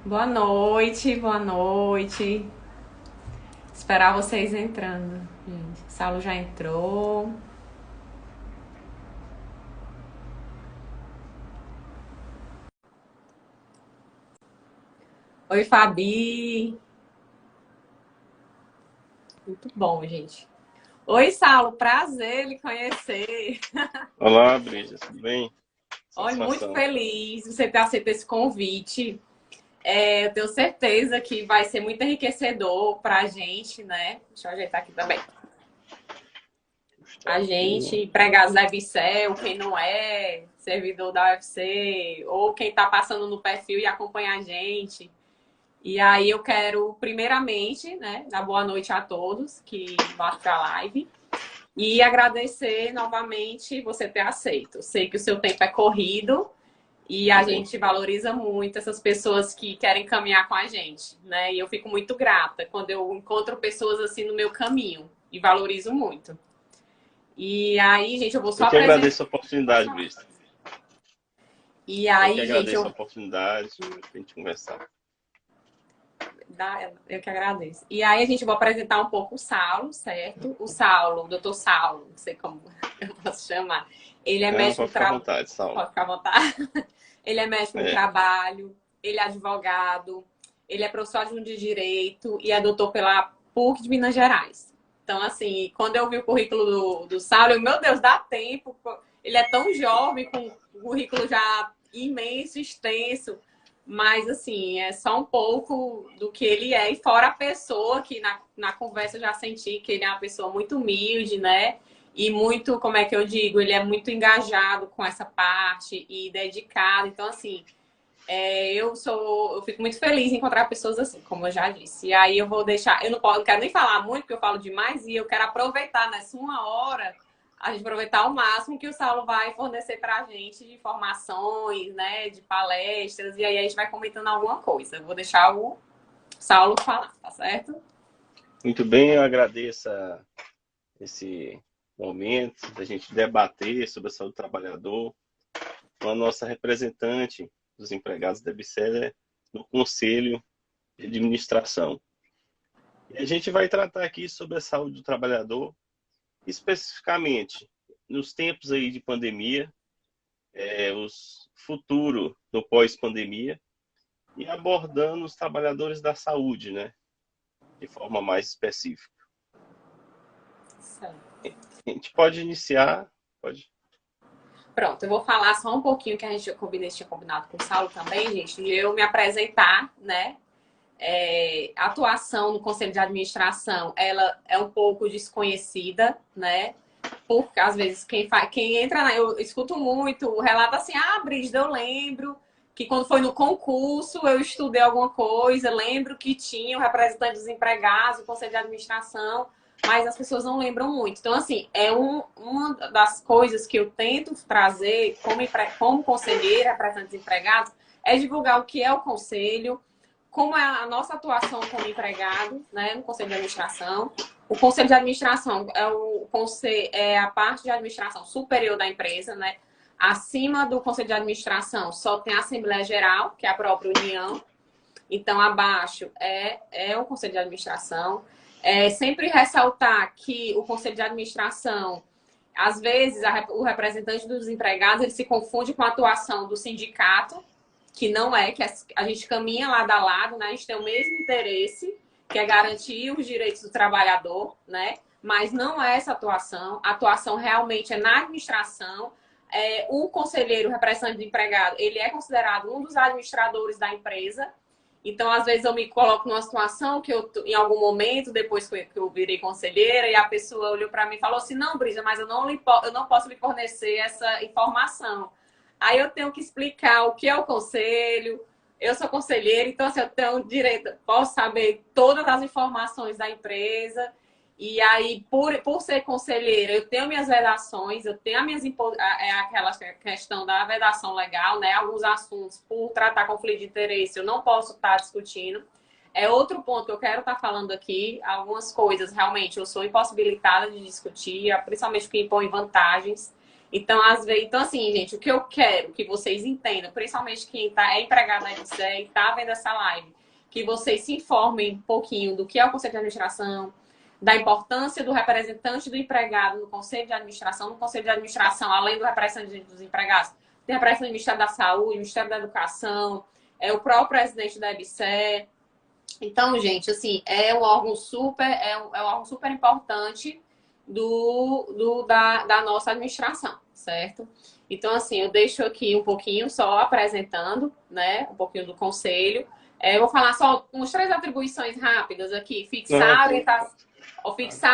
Boa noite, boa noite. Esperar vocês entrando, gente. Saulo já entrou. Oi, Fabi. Muito bom, gente. Oi, Saulo, prazer lhe conhecer. Olá, Brisa, tudo bem? Olha, muito Satisfação. feliz de você ter aceito esse convite. Eu tenho certeza que vai ser muito enriquecedor para a gente, né? Deixa eu ajeitar aqui também. Estou A aqui. gente, empregados da Ebicel, quem não é servidor da UFC, ou quem está passando no perfil e acompanha a gente. E aí eu quero, primeiramente, né, dar boa noite a todos que vão para a live e agradecer novamente você ter aceito. Sei que o seu tempo é corrido e a Tudo bem. gente valoriza muito essas pessoas que querem caminhar com a gente, né? E eu fico muito grata quando eu encontro pessoas assim no meu caminho e valorizo muito. E aí, gente, eu vou só Eu que apresentar. agradeço a Pode oportunidade, falar. Brisa. E Eu que aí, gente, agradeço a eu oportunidade para a gente conversar. Eu que agradeço. E aí a gente vai apresentar um pouco o Saulo, certo? O Saulo, o doutor Saulo, não sei como eu posso chamar. Ele é Não, médico pode do ficar à trabalho. vontade, Saulo. Pode ficar à vontade. Ele é médico do É. trabalho, ele é advogado, ele é professor adjunto de direito e é doutor pela PUC de Minas Gerais. Então, assim, quando eu vi o currículo do Saulo, meu Deus, dá tempo. Ele é tão jovem, com o currículo já imenso, extenso. Mas, assim, é só um pouco do que ele é. E fora a pessoa, que na conversa eu já senti que ele é uma pessoa muito humilde, né? E muito, como é que eu digo, ele é muito engajado com essa parte e dedicado. Então, assim, eu fico muito feliz em encontrar pessoas assim, como eu já disse. E aí eu vou deixar, eu não quero nem falar muito, porque eu falo demais, e eu quero aproveitar nessa uma hora, a gente aproveitar o máximo que o Saulo vai fornecer para a gente de informações, né, de palestras, e aí a gente vai comentando alguma coisa. Eu vou deixar o Saulo falar, tá certo? Muito bem, eu agradeço esse momento da gente debater sobre a saúde do trabalhador com a nossa representante dos empregados da BCE no Conselho de Administração. E a gente vai tratar aqui sobre a saúde do trabalhador, especificamente nos tempos aí de pandemia, os futuro do pós-pandemia e abordando os trabalhadores da saúde, né, de forma mais específica. Certo. A gente pode iniciar, pode. Pronto, eu vou falar só um pouquinho que a gente tinha combinado com o Saulo também, gente, de eu me apresentar, né? A atuação no conselho de administração, ela é um pouco desconhecida, né? Porque às vezes quem entra, eu escuto muito o relato assim, Brígida, eu lembro que quando foi no concurso eu estudei alguma coisa, lembro que tinha o representante dos empregados, o conselho de administração, mas as pessoas não lembram muito. Então, assim, uma das coisas que eu tento trazer como conselheira, representante dos empregados, é divulgar o que é o conselho, como é a nossa atuação como empregado, né, no conselho de administração. O conselho de administração é a parte de administração superior da empresa, né? Acima do conselho de administração só tem a Assembleia Geral, que é a própria União. Então, abaixo é o conselho de administração. Sempre ressaltar que o conselho de administração, às vezes, o representante dos empregados ele se confunde com a atuação do sindicato, que não é, que a gente caminha lado a lado, né? A gente tem o mesmo interesse, que é garantir os direitos do trabalhador, né? Mas não é essa atuação. A atuação realmente é na administração. O conselheiro, o representante do empregado, ele é considerado um dos administradores da empresa. Então, às vezes, eu me coloco numa situação que eu, em algum momento, depois que eu virei conselheira, e a pessoa olhou para mim e falou assim: Não, Brisa, mas eu não posso lhe fornecer essa informação. Aí eu tenho que explicar o que é o conselho. Eu sou conselheira, então assim, eu tenho direito, posso saber todas as informações da empresa. E aí, por ser conselheira, eu tenho minhas vedações, eu tenho as minhas aquela questão da vedação legal, né? Alguns assuntos, por tratar conflito de interesse, eu não posso estar discutindo. É outro ponto que eu quero estar falando aqui. Algumas coisas, realmente, eu sou impossibilitada de discutir, principalmente porque impõe vantagens. Então, às vezes, então, assim, gente, o que eu quero que vocês entendam, principalmente quem é empregado na EBSER e está vendo essa live, que vocês se informem um pouquinho do que é o Conselho de Administração, da importância do representante do empregado no Conselho de Administração. No Conselho de Administração, além do representante dos empregados, tem representante do Ministério da Saúde, Ministério da Educação, o próprio presidente da EBSER. Então, gente, assim, é um órgão super importante da nossa administração, certo? Então, assim, eu deixo aqui um pouquinho só apresentando, né? Um pouquinho do conselho. Eu vou falar só umas 3 atribuições rápidas aqui. Fixar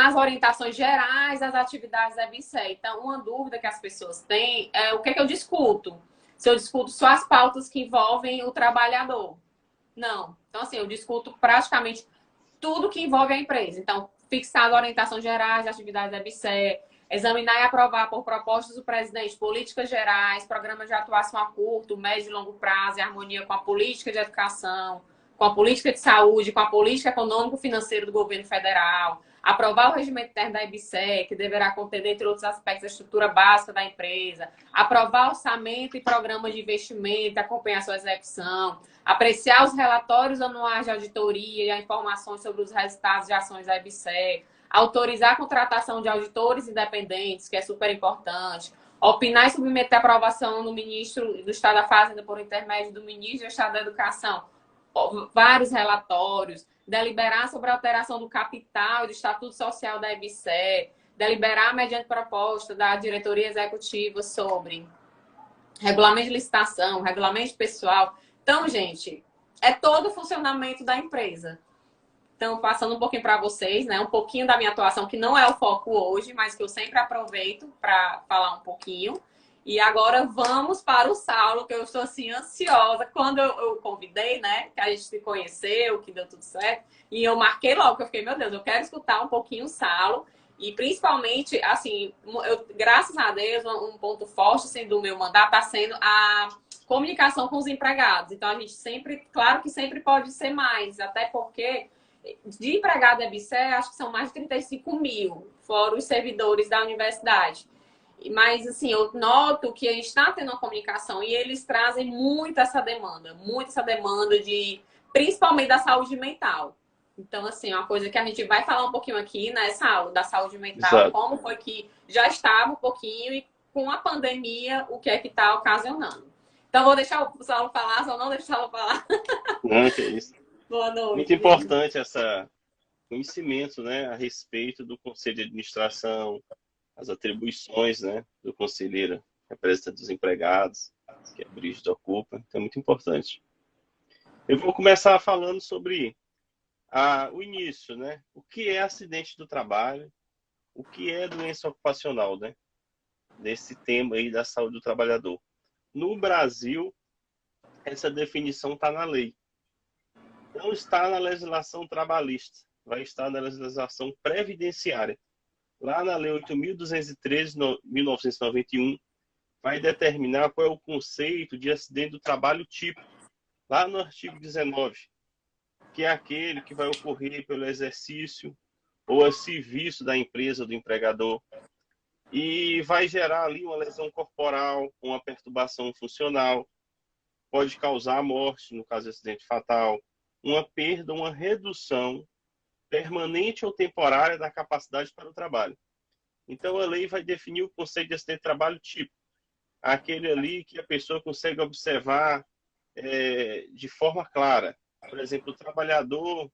as orientações gerais das atividades da EBSER. Então, uma dúvida que as pessoas têm é o que é que eu discuto? Se eu discuto só as pautas que envolvem o trabalhador. Não. Então, assim, eu discuto praticamente tudo que envolve a empresa. Então, fixar as orientações gerais das atividades da EBSER, examinar e aprovar por propostas do presidente políticas gerais, programas de atuação a curto, médio e longo prazo, em harmonia com a política de educação, com a política de saúde, com a política econômico-financeira do governo federal, aprovar o regimento interno da EBSER, que deverá conter, dentre outros aspectos, a estrutura básica da empresa, aprovar orçamento e programas de investimento, acompanhar sua execução, apreciar os relatórios anuais de auditoria e as informações sobre os resultados de ações da EBSER, autorizar a contratação de auditores independentes, que é super importante, opinar e submeter a aprovação no ministro do Estado da Fazenda por intermédio do ministro do Estado da Educação, vários relatórios, deliberar sobre a alteração do capital e do estatuto social da EBSER, deliberar mediante proposta da diretoria executiva sobre regulamento de licitação, regulamento pessoal. Então, gente, é todo o funcionamento da empresa. Então, passando um pouquinho para vocês, né? Um pouquinho da minha atuação, que não é o foco hoje, mas que eu sempre aproveito para falar um pouquinho. E agora vamos para o Saulo, que eu estou assim ansiosa. Quando eu convidei, né? Que a gente se conheceu, que deu tudo certo. E eu marquei logo, que eu fiquei, meu Deus, eu quero escutar um pouquinho o Saulo. E principalmente, assim, graças a Deus, um ponto forte assim, do meu mandato está sendo a comunicação com os empregados. Então, a gente sempre, claro que sempre pode ser mais, até porque de empregado da EBSER, acho que são mais de 35 mil, fora os servidores da universidade. Mas, assim, eu noto que a gente está tendo uma comunicação e eles trazem muito essa demanda de, principalmente da saúde mental. Então, assim, é uma coisa que a gente vai falar um pouquinho aqui nessa aula da saúde mental, Exato. como foi que já estava um pouquinho e com a pandemia, o que é que está ocasionando. Então, vou deixar o Saulo falar, só não deixar o Saulo falar. Não, que é isso. Boa Muito noite, gente. importante esse conhecimento, né, a respeito do Conselho de Administração, as atribuições, né, do conselheiro representante dos empregados, que a Brígida ocupa. Então, é muito importante. Eu vou começar falando sobre o início, né? O que é acidente do trabalho, o que é doença ocupacional, né? Desse tema aí da saúde do trabalhador. No Brasil, essa definição está na lei. Não está na legislação trabalhista, vai estar na legislação previdenciária. Lá na Lei 8.213, de 1991, vai determinar qual é o conceito de acidente do trabalho típico. Lá no artigo 19, que é aquele que vai ocorrer pelo exercício ou a serviço da empresa ou do empregador e vai gerar ali uma lesão corporal, uma perturbação funcional, pode causar a morte, no caso de acidente fatal, uma perda, uma redução permanente ou temporária da capacidade para o trabalho. Então, a lei vai definir o conceito de acidente de trabalho típico. Aquele ali que a pessoa consegue observar de forma clara. Por exemplo, o trabalhador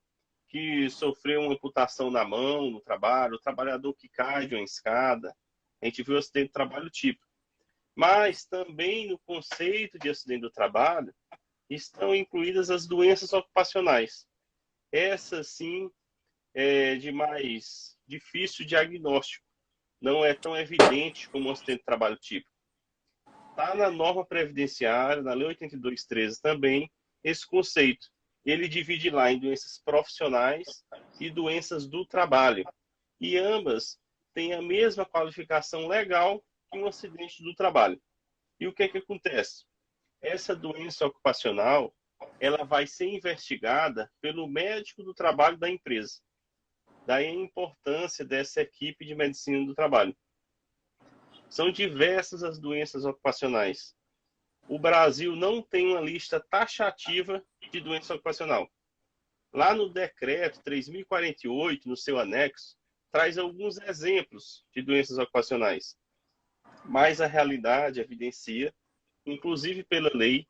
que sofreu uma amputação na mão no trabalho, o trabalhador que cai de uma escada. A gente viu o acidente de trabalho típico. Mas também no conceito de acidente do trabalho estão incluídas as doenças ocupacionais. Essas, sim, é de mais difícil diagnóstico. Não é tão evidente como um acidente de trabalho típico. Está na norma previdenciária, na Lei 82.13 também, esse conceito. Ele divide lá em doenças profissionais e doenças do trabalho. E ambas têm a mesma qualificação legal que um acidente do trabalho. E o que é que acontece? Essa doença ocupacional, ela vai ser investigada pelo médico do trabalho da empresa. Daí a importância dessa equipe de medicina do trabalho. São diversas as doenças ocupacionais. O Brasil não tem uma lista taxativa de doença ocupacional. Lá no decreto 3048, no seu anexo, traz alguns exemplos de doenças ocupacionais. Mas a realidade evidencia, inclusive pela lei,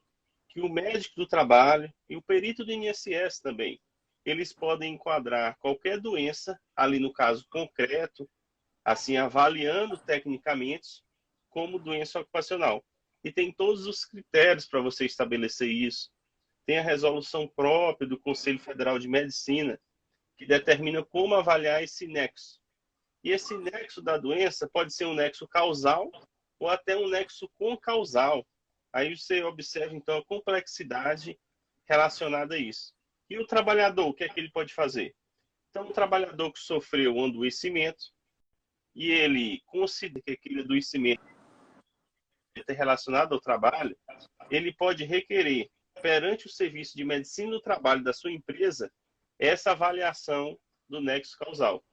que o médico do trabalho e o perito do INSS também, eles podem enquadrar qualquer doença, ali no caso concreto, assim, avaliando tecnicamente como doença ocupacional. E tem todos os critérios para você estabelecer isso. Tem a resolução própria do Conselho Federal de Medicina, que determina como avaliar esse nexo. E esse nexo da doença pode ser um nexo causal ou até um nexo concausal. Aí você observa, então, a complexidade relacionada a isso. E o trabalhador, o que é que ele pode fazer? Então, um trabalhador que sofreu um adoecimento e ele considera que aquele adoecimento é relacionado ao trabalho, ele pode requerer, perante o serviço de medicina do trabalho da sua empresa, essa avaliação do nexo causal.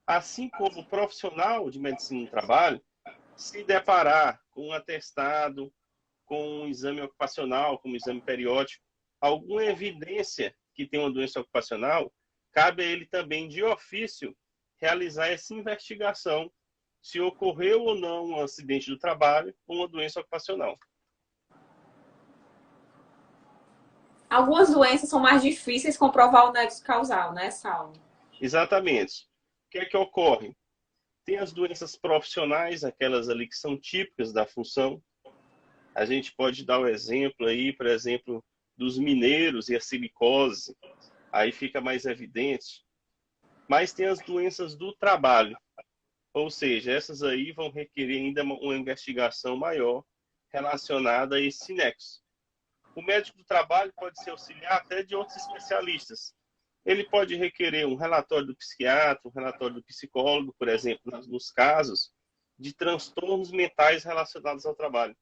Assim como o profissional de medicina do trabalho, se deparar com um atestado, com um exame ocupacional, como um exame periódico, alguma evidência que tem uma doença ocupacional, cabe a ele também, de ofício, realizar essa investigação se ocorreu ou não um acidente do trabalho ou uma doença ocupacional. Algumas doenças são mais difíceis comprovar o nexo causal, né, Saulo? Exatamente. O que é que ocorre? Tem as doenças profissionais, aquelas ali que são típicas da função. A gente pode dar o exemplo aí, por exemplo, dos mineiros e a silicose. Aí fica mais evidente. Mas tem as doenças do trabalho. Ou seja, essas aí vão requerer ainda uma investigação maior relacionada a esse nexo. O médico do trabalho pode se auxiliar até de outros especialistas. Ele pode requerer um relatório do psiquiatra, um relatório do psicólogo, por exemplo, nos casos de transtornos mentais relacionados ao trabalho.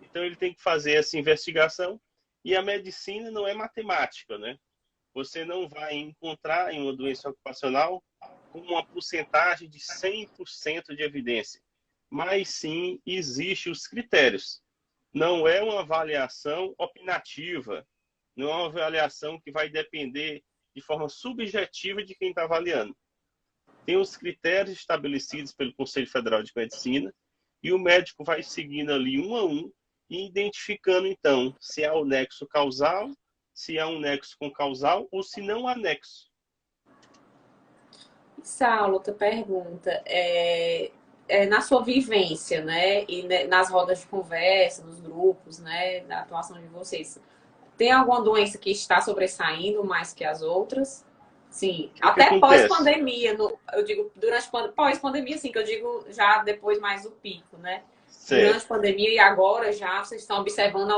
Então, ele tem que fazer essa investigação. E a medicina não é matemática, né? Você não vai encontrar em uma doença ocupacional com uma porcentagem de 100% de evidência. Mas sim, existem os critérios. Não é uma avaliação opinativa, não é uma avaliação que vai depender de forma subjetiva de quem está avaliando. Tem os critérios estabelecidos pelo Conselho Federal de Medicina e o médico vai seguindo ali um a um e identificando, então, se há o nexo causal, se há um nexo concausal ou se não há nexo. Saulo, outra pergunta. Na sua vivência, né, e nas rodas de conversa, nos grupos, né, da atuação de vocês, tem alguma doença que está sobressaindo mais que as outras? Sim, até pós-pandemia, eu digo durante pós-pandemia, sim, que eu digo já depois mais do pico, né? Certo. Durante a pandemia e agora já vocês estão observando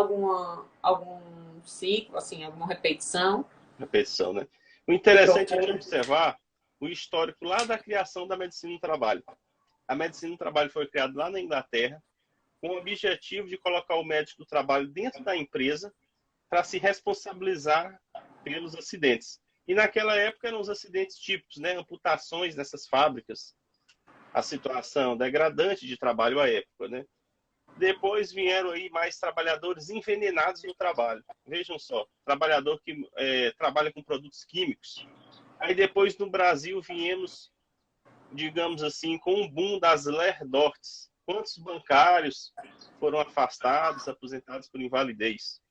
algum ciclo, assim, alguma repetição? Repetição, né? O interessante é de observar o histórico lá da criação da medicina do trabalho. A medicina do trabalho foi criada lá na Inglaterra com o objetivo de colocar o médico do trabalho dentro da empresa para se responsabilizar pelos acidentes. E naquela época eram os acidentes típicos, né? Amputações nessas fábricas, a situação degradante de trabalho à época, né? Depois vieram aí mais trabalhadores envenenados no trabalho. Vejam só, trabalhador que trabalha com produtos químicos. Aí depois no Brasil viemos, digamos assim, com um boom das LERDORTs. Quantos bancários foram afastados, aposentados por invalidez?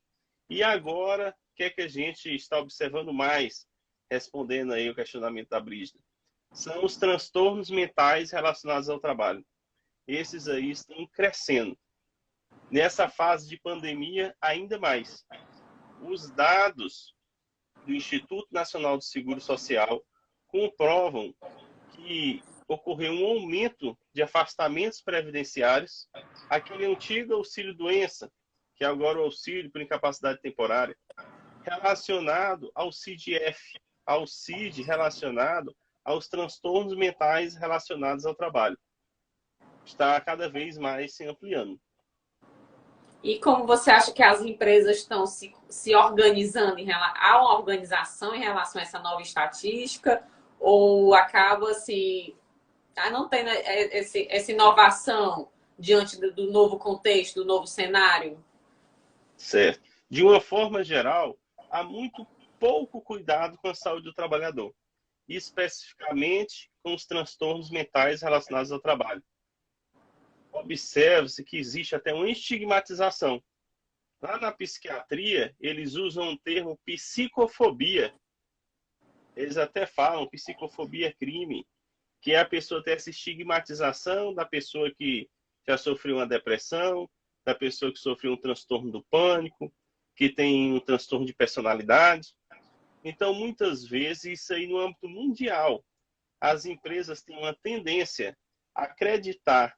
E agora, o que é que a gente está observando mais, respondendo aí o questionamento da Brígida? São os transtornos mentais relacionados ao trabalho. Esses aí estão crescendo. Nessa fase de pandemia, ainda mais. Os dados do Instituto Nacional do Seguro Social comprovam que ocorreu um aumento de afastamentos previdenciários, aquele antigo auxílio-doença, que é agora o auxílio por incapacidade temporária, relacionado ao CID-F, ao CID relacionado aos transtornos mentais relacionados ao trabalho. Está cada vez mais se ampliando. E como você acha que as empresas estão se organizando? Há uma organização em relação a essa nova estatística? Ou acaba não tem, né, essa inovação diante do novo contexto, do novo cenário? Certo. De uma forma geral, há muito pouco cuidado com a saúde do trabalhador, especificamente com os transtornos mentais relacionados ao trabalho. Observe-se que existe até uma estigmatização. Lá na psiquiatria, eles usam o termo psicofobia. Eles até falam psicofobia é crime, que é a pessoa ter essa estigmatização da pessoa que já sofreu uma depressão, da pessoa que sofreu um transtorno do pânico, que tem um transtorno de personalidade. Então, muitas vezes, isso aí no âmbito mundial, as empresas têm uma tendência a acreditar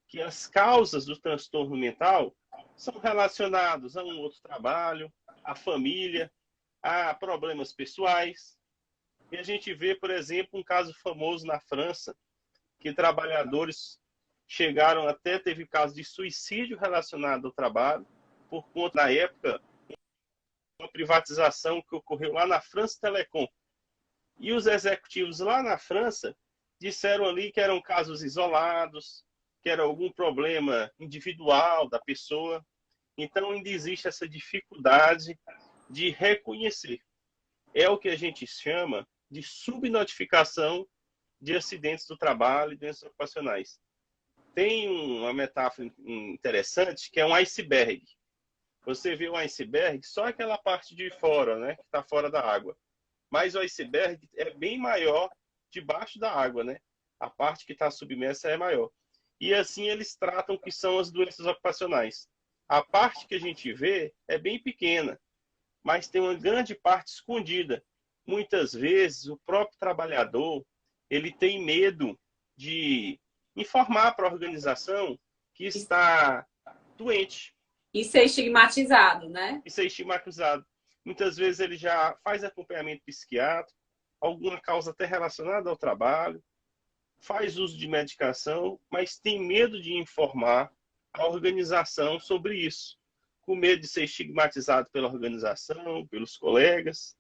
que as causas do transtorno mental são relacionadas a um outro trabalho, à família, a problemas pessoais. E a gente vê, por exemplo, um caso famoso na França, que trabalhadores chegaram até, teve casos de suicídio relacionado ao trabalho, por conta, na época, uma privatização que ocorreu lá na France Telecom. E os executivos lá na França disseram ali que eram casos isolados, que era algum problema individual da pessoa. Então, ainda existe essa dificuldade de reconhecer. É o que a gente chama de subnotificação de acidentes do trabalho e doenças ocupacionais. Tem uma metáfora interessante que é um iceberg. Você vê um iceberg, só aquela parte de fora, né, que está fora da água. Mas o iceberg é bem maior debaixo da água, né? A parte que está submersa é maior. E assim eles tratam que são as doenças ocupacionais. A parte que a gente vê é bem pequena, mas tem uma grande parte escondida. Muitas vezes o próprio trabalhador ele tem medo de informar para a organização que está doente. E ser estigmatizado, né? E ser estigmatizado. Muitas vezes ele já faz acompanhamento psiquiátrico, alguma causa até relacionada ao trabalho, faz uso de medicação, mas tem medo de informar a organização sobre isso, com medo de ser estigmatizado pela organização, pelos colegas.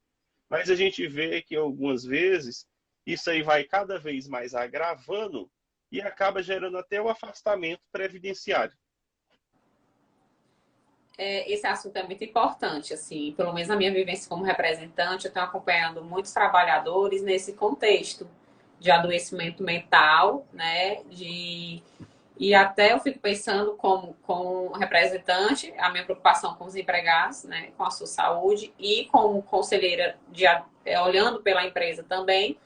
Mas a gente vê que algumas vezes isso aí vai cada vez mais agravando e acaba gerando até o afastamento previdenciário. Esse assunto é muito importante, assim, pelo menos na minha vivência como representante, eu tenho acompanhando muitos trabalhadores nesse contexto de adoecimento mental, né, e até eu fico pensando como representante, a minha preocupação com os empregados, né, com a sua saúde e como conselheira olhando pela empresa também,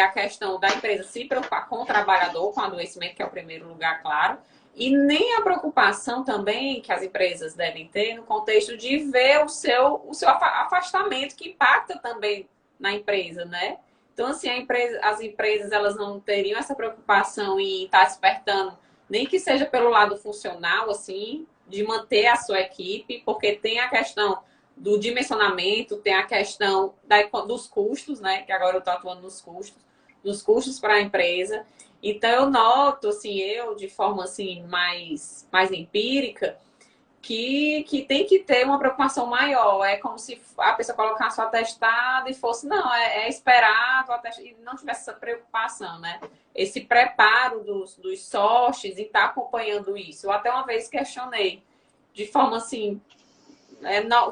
a questão da empresa se preocupar com o trabalhador, com o adoecimento, que é o primeiro lugar, claro, e nem a preocupação também que as empresas devem ter no contexto de ver o seu afastamento, que impacta também na empresa, né? Então, assim, as empresas elas não teriam essa preocupação em estar despertando, nem que seja pelo lado funcional, assim, de manter a sua equipe, porque tem a questão do dimensionamento, tem a questão dos custos, né? Que agora eu estou atuando nos custos para a empresa. Então, eu noto, assim, de forma assim, mais empírica, que tem que ter uma preocupação maior. É como se a pessoa colocasse o atestado e fosse, não, é esperado, e não tivesse essa preocupação, né? Esse preparo dos sócios e estar acompanhando isso. Eu até uma vez questionei, de forma assim,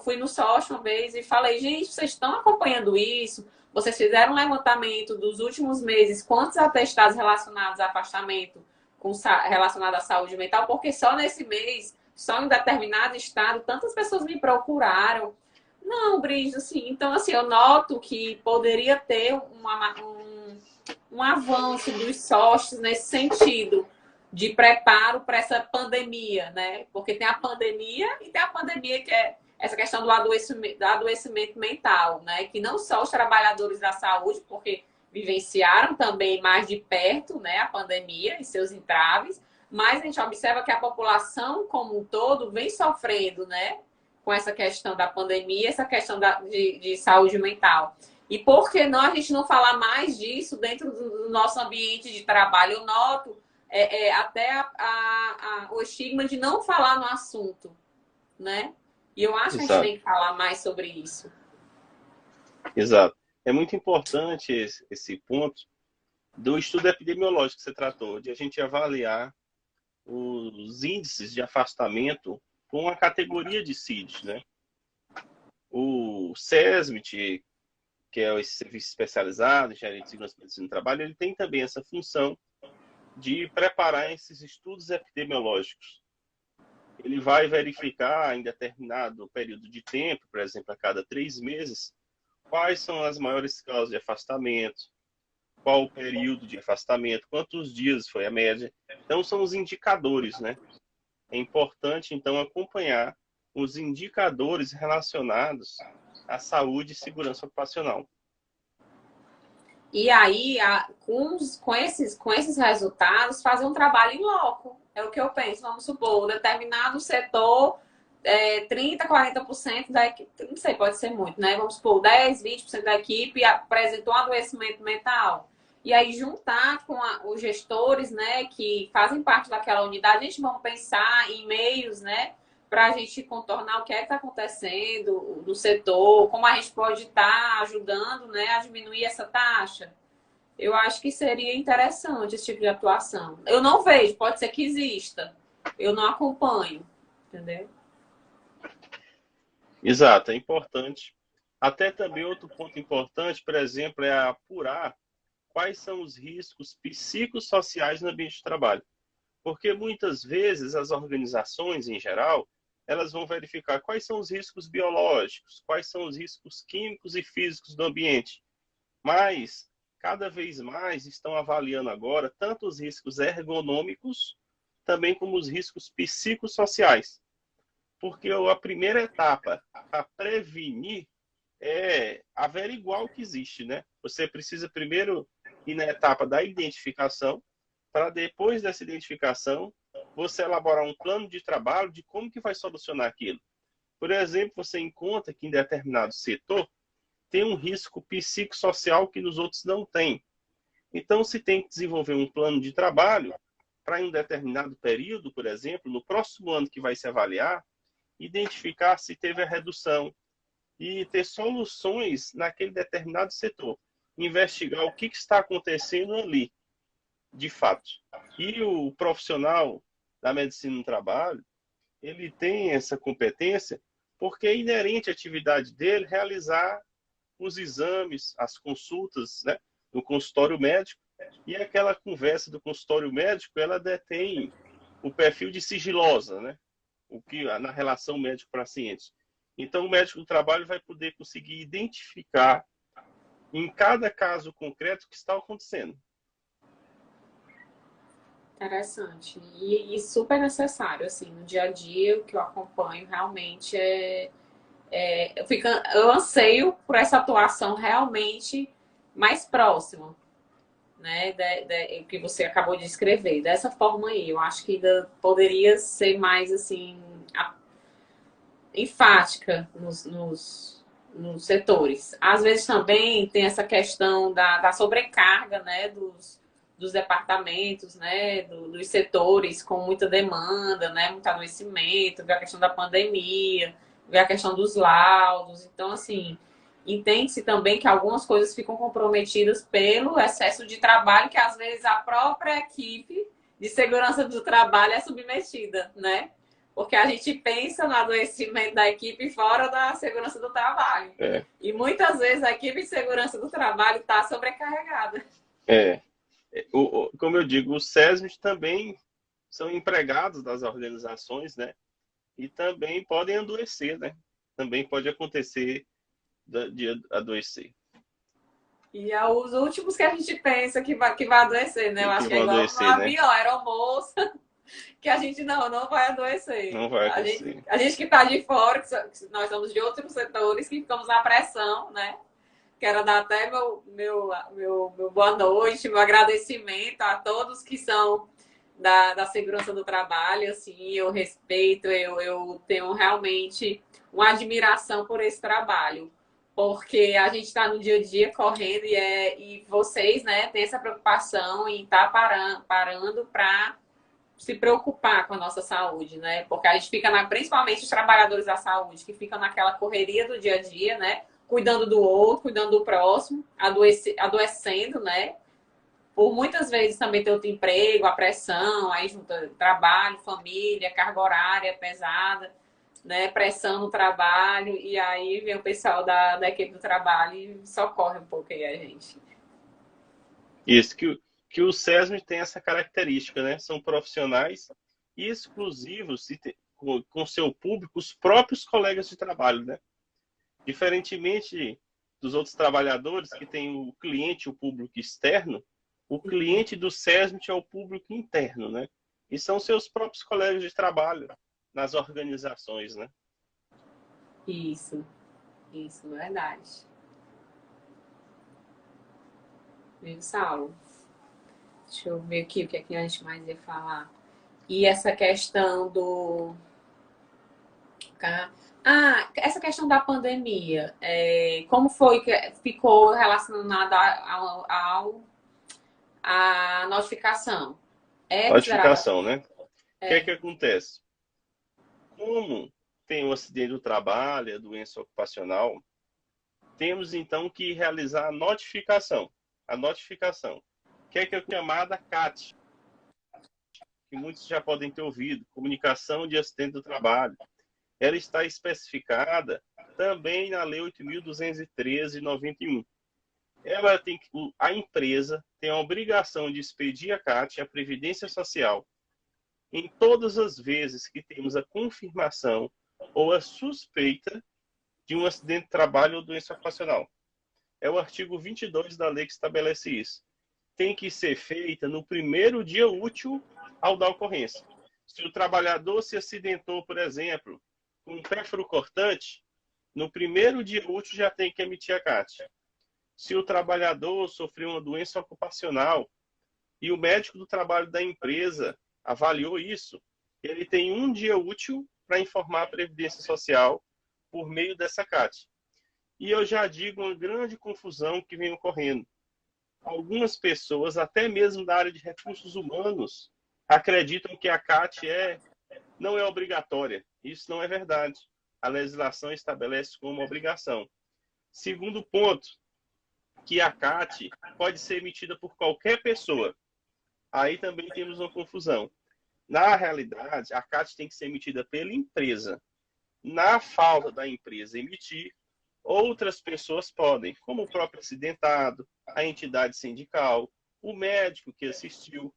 fui no sócio uma vez e falei, gente, vocês estão acompanhando isso? Vocês fizeram um levantamento dos últimos meses, quantos atestados relacionados a afastamento relacionado à saúde mental? Porque só nesse mês, só em determinado estado, tantas pessoas me procuraram. Não, Brigitte, assim, então assim, eu noto que poderia ter um avanço dos sócios nesse sentido de preparo para essa pandemia, né? Porque tem a pandemia e tem a pandemia que é essa questão do adoecimento mental, né? Que não só os trabalhadores da saúde, porque vivenciaram também mais de perto, né, a pandemia e seus entraves, mas a gente observa que a população como um todo vem sofrendo, né, com essa questão da pandemia, essa questão de saúde mental. E por que não a gente não falar mais disso dentro do nosso ambiente de trabalho? Eu noto até o estigma de não falar no assunto, né? E eu acho que a gente tem que falar mais sobre isso. Exato. É muito importante esse ponto, do estudo epidemiológico que você tratou, de a gente avaliar os índices de afastamento com a categoria de CIDs, né? O SESMIT, que é esse serviço especializado em engenharia de segurança e medicina do trabalho, ele tem também essa função de preparar esses estudos epidemiológicos. Ele vai verificar em determinado período de tempo, por exemplo, a cada 3 meses, quais são as maiores causas de afastamento, qual o período de afastamento, quantos dias foi a média. Então, são os indicadores, né? É importante, então, acompanhar os indicadores relacionados à saúde e segurança ocupacional. E aí, com esses resultados, fazer um trabalho em loco. É o que eu penso. Vamos supor, determinado setor, 30%, 40% da equipe, não sei, pode ser muito, né? Vamos supor, 10%, 20% da equipe apresentou um adoecimento mental. E aí, juntar com os gestores, né, que fazem parte daquela unidade, a gente vamos pensar em meios, né, para a gente contornar o que é que está acontecendo no setor, como a gente pode estar ajudando, né, a diminuir essa taxa. Eu acho que seria interessante esse tipo de atuação. Eu não vejo, pode ser que exista. Eu não acompanho, entendeu? Exato, é importante. Até também outro ponto importante, por exemplo, é apurar quais são os riscos psicossociais no ambiente de trabalho. Porque muitas vezes as organizações, em geral, elas vão verificar quais são os riscos biológicos, quais são os riscos químicos e físicos do ambiente. Mas, cada vez mais, estão avaliando agora tanto os riscos ergonômicos, também como os riscos psicossociais. Porque a primeira etapa para prevenir é averiguar o que existe, né? Você precisa primeiro ir na etapa da identificação, para depois dessa identificação, você elaborar um plano de trabalho de como que vai solucionar aquilo. Por exemplo, você encontra que em determinado setor tem um risco psicossocial que nos outros não tem. Então, se tem que desenvolver um plano de trabalho para em um determinado período, por exemplo, no próximo ano que vai se avaliar, identificar se teve a redução e ter soluções naquele determinado setor. Investigar o que está acontecendo ali, de fato. E o profissional da medicina do trabalho, ele tem essa competência porque é inerente à atividade dele realizar os exames, as consultas, né, no consultório médico. E aquela conversa do consultório médico, ela detém o perfil de sigilosa, né? O que na relação médico-paciente. Então, o médico do trabalho vai poder conseguir identificar em cada caso concreto o que está acontecendo. Interessante. E super necessário, assim, no dia a dia, o que eu acompanho realmente eu anseio por essa atuação realmente mais próxima, né, o que você acabou de escrever. Dessa forma aí, eu acho que ainda poderia ser mais, assim, enfática nos setores. Às vezes também tem essa questão da sobrecarga, né, dos departamentos, né, dos setores com muita demanda, né, muito adoecimento, a questão da pandemia, a questão dos laudos. Então, assim, entende-se também que algumas coisas ficam comprometidas pelo excesso de trabalho que, às vezes, a própria equipe de segurança do trabalho é submetida, né? Porque a gente pensa no adoecimento da equipe fora da segurança do trabalho. E muitas vezes a equipe de segurança do trabalho está sobrecarregada. Como eu digo, os SESMIT também são empregados das organizações, né? E também podem adoecer, né? Também pode acontecer de adoecer. E é os últimos que a gente pensa que vai adoecer, né? Eu acho que é igual adoecer, no avião, aeromoça, que a gente não vai adoecer. Não vai acontecer. A gente que está de fora, que nós somos de outros setores, que ficamos na pressão, né? Quero dar até meu boa noite, meu agradecimento a todos que são da segurança do trabalho. Assim, eu respeito, eu tenho realmente uma admiração por esse trabalho, porque a gente está no dia a dia correndo e vocês, né, têm essa preocupação em estar parando para se preocupar com a nossa saúde, né? Porque a gente fica, principalmente os trabalhadores da saúde, que ficam naquela correria do dia a dia, né? Cuidando do outro, cuidando do próximo, adoecendo, né? por muitas vezes também ter outro emprego, a pressão, aí junta trabalho, família, carga horária pesada, né? Pressão no trabalho, e aí vem o pessoal da equipe do trabalho e socorre um pouco aí a gente. Isso, que o SESM tem essa característica, né? São profissionais exclusivos com seu público, os próprios colegas de trabalho, né? Diferentemente dos outros trabalhadores que têm o cliente, o público externo, o cliente do SESM é o público interno, né? E são seus próprios colegas de trabalho nas organizações, né? Isso, verdade. Viu, Saulo? Deixa eu ver aqui o que é que a gente mais ia falar. E essa questão do... essa questão da pandemia, como foi que ficou relacionada à notificação? É considerada... Notificação, né? O que é que acontece? Como tem o acidente do trabalho, a doença ocupacional, temos então que realizar a notificação. A notificação, que é chamada CAT, que muitos já podem ter ouvido, Comunicação de Acidente do Trabalho. Ela está especificada também na Lei 8.213 de 91. A empresa tem a obrigação de expedir a CAT, a Previdência Social, em todas as vezes que temos a confirmação ou a suspeita de um acidente de trabalho ou doença ocupacional. É o artigo 22 da lei que estabelece isso. Tem que ser feita no primeiro dia útil ao da ocorrência. Se o trabalhador se acidentou, por exemplo, com um pérfuro cortante, no primeiro dia útil já tem que emitir a CAT. Se o trabalhador sofreu uma doença ocupacional e o médico do trabalho da empresa avaliou isso, ele tem um dia útil para informar a Previdência Social por meio dessa CAT. E eu já digo uma grande confusão que vem ocorrendo. Algumas pessoas, até mesmo da área de recursos humanos, acreditam que a CAT não é obrigatória. Isso não é verdade. A legislação estabelece como obrigação. Segundo ponto, que a CAT pode ser emitida por qualquer pessoa. Aí também temos uma confusão. Na realidade, a CAT tem que ser emitida pela empresa. Na falta da empresa emitir, outras pessoas podem, como o próprio acidentado, a entidade sindical, o médico que assistiu,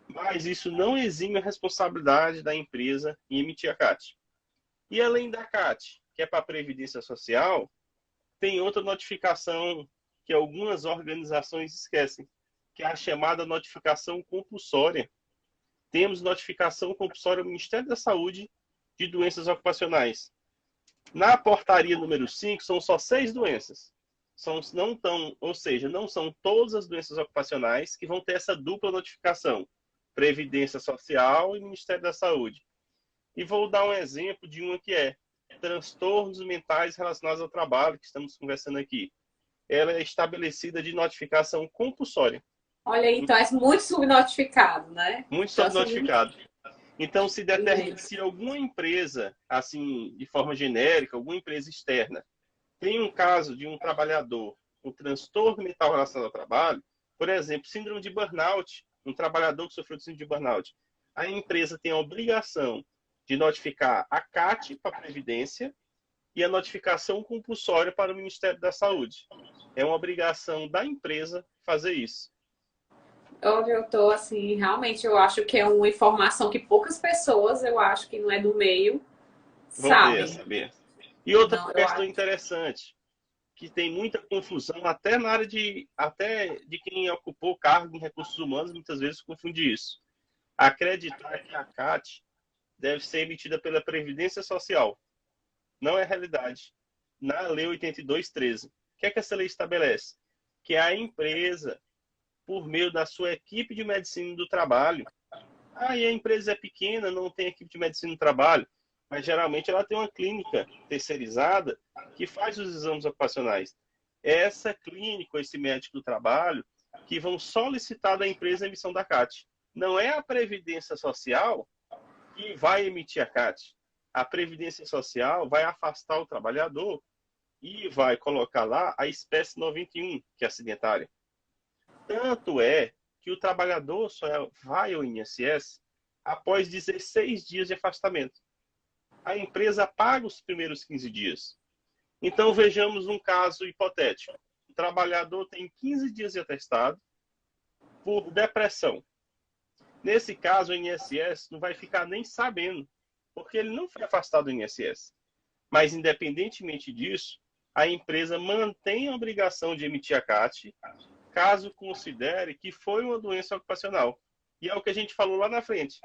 mas isso não exime a responsabilidade da empresa em emitir a CAT. E além da CAT, que é para a Previdência Social, tem outra notificação que algumas organizações esquecem, que é a chamada notificação compulsória. Temos notificação compulsória ao Ministério da Saúde de doenças ocupacionais. Na portaria número 5, são só 6 doenças. Ou seja, não são todas as doenças ocupacionais que vão ter essa dupla notificação. Previdência Social e Ministério da Saúde. E vou dar um exemplo de uma que é transtornos mentais relacionados ao trabalho, que estamos conversando aqui. Ela é estabelecida de notificação compulsória. Olha aí, então é muito subnotificado, né? Muito subnotificado. Então, se determina se alguma empresa, assim, de forma genérica, alguma empresa externa, tem um caso de um trabalhador com transtorno mental relacionado ao trabalho, por exemplo, síndrome de burnout, um trabalhador que sofreu de síndrome de burnout, a empresa tem a obrigação de notificar a CAT para a Previdência e a notificação compulsória para o Ministério da Saúde. É uma obrigação da empresa fazer isso. Onde eu tô, assim, realmente eu acho que é uma informação que poucas pessoas, eu acho que não é do meio, sabem. Saber. E outra questão interessante, que tem muita confusão, até na área até de quem ocupou cargo em recursos humanos, muitas vezes confunde isso. Acreditar que a CAT deve ser emitida pela Previdência Social. Não é realidade. Na Lei 82.13, o que é que essa lei estabelece? Que a empresa, por meio da sua equipe de medicina do trabalho, e a empresa é pequena, não tem equipe de medicina do trabalho, mas geralmente ela tem uma clínica terceirizada que faz os exames ocupacionais. Essa clínica, esse médico do trabalho, que vão solicitar da empresa a emissão da CAT. Não é a Previdência Social que vai emitir a CAT. A Previdência Social vai afastar o trabalhador e vai colocar lá a espécie 91, que é acidentária. Tanto é que o trabalhador só vai ao INSS após 16 dias de afastamento. A empresa paga os primeiros 15 dias. Então, vejamos um caso hipotético. O trabalhador tem 15 dias de atestado por depressão. Nesse caso, o INSS não vai ficar nem sabendo, porque ele não foi afastado do INSS. Mas, independentemente disso, a empresa mantém a obrigação de emitir a CAT, caso considere que foi uma doença ocupacional. E é o que a gente falou lá na frente.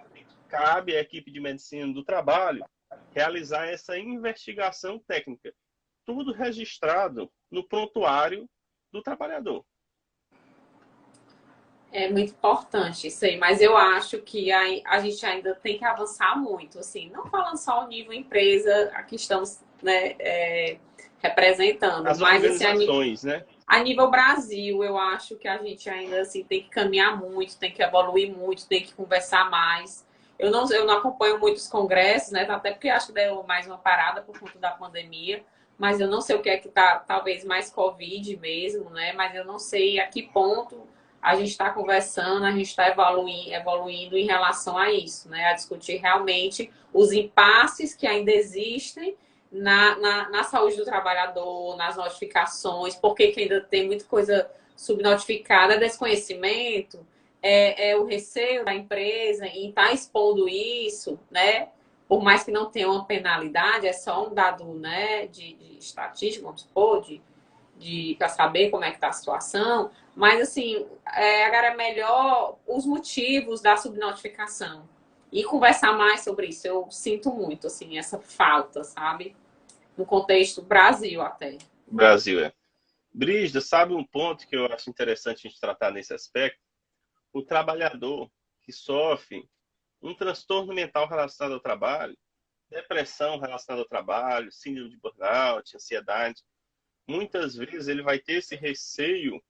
Cabe à equipe de medicina do trabalho realizar essa investigação técnica. Tudo registrado no prontuário do trabalhador. É muito importante isso aí, mas eu acho que a gente ainda tem que avançar muito, assim, não falando só ao nível empresa, aqui estamos, né, representando, As mas assim, organizações, né? a nível Brasil, eu acho que a gente ainda assim, tem que caminhar muito, tem que evoluir muito, tem que conversar mais. Eu não acompanho muitos congressos, né? Até porque acho que deu mais uma parada por conta da pandemia, mas eu não sei o que é que tá, talvez mais Covid mesmo, né? Mas eu não sei a que ponto a gente está conversando, a gente está evoluindo em relação a isso, né? A discutir realmente os impasses que ainda existem na saúde do trabalhador, nas notificações, por que ainda tem muita coisa subnotificada, desconhecimento, o receio da empresa em estar expondo isso, né? Por mais que não tenha uma penalidade, é só um dado, né, de estatística, vamos supor, para saber como é que está a situação. Mas, assim, agora é melhor os motivos da subnotificação e conversar mais sobre isso. Eu sinto muito, assim, essa falta, sabe? No contexto Brasil até. Brasil, é. Brígida, sabe um ponto que eu acho interessante a gente tratar nesse aspecto? O trabalhador que sofre um transtorno mental relacionado ao trabalho, depressão relacionada ao trabalho, síndrome de burnout, ansiedade, muitas vezes ele vai ter esse receio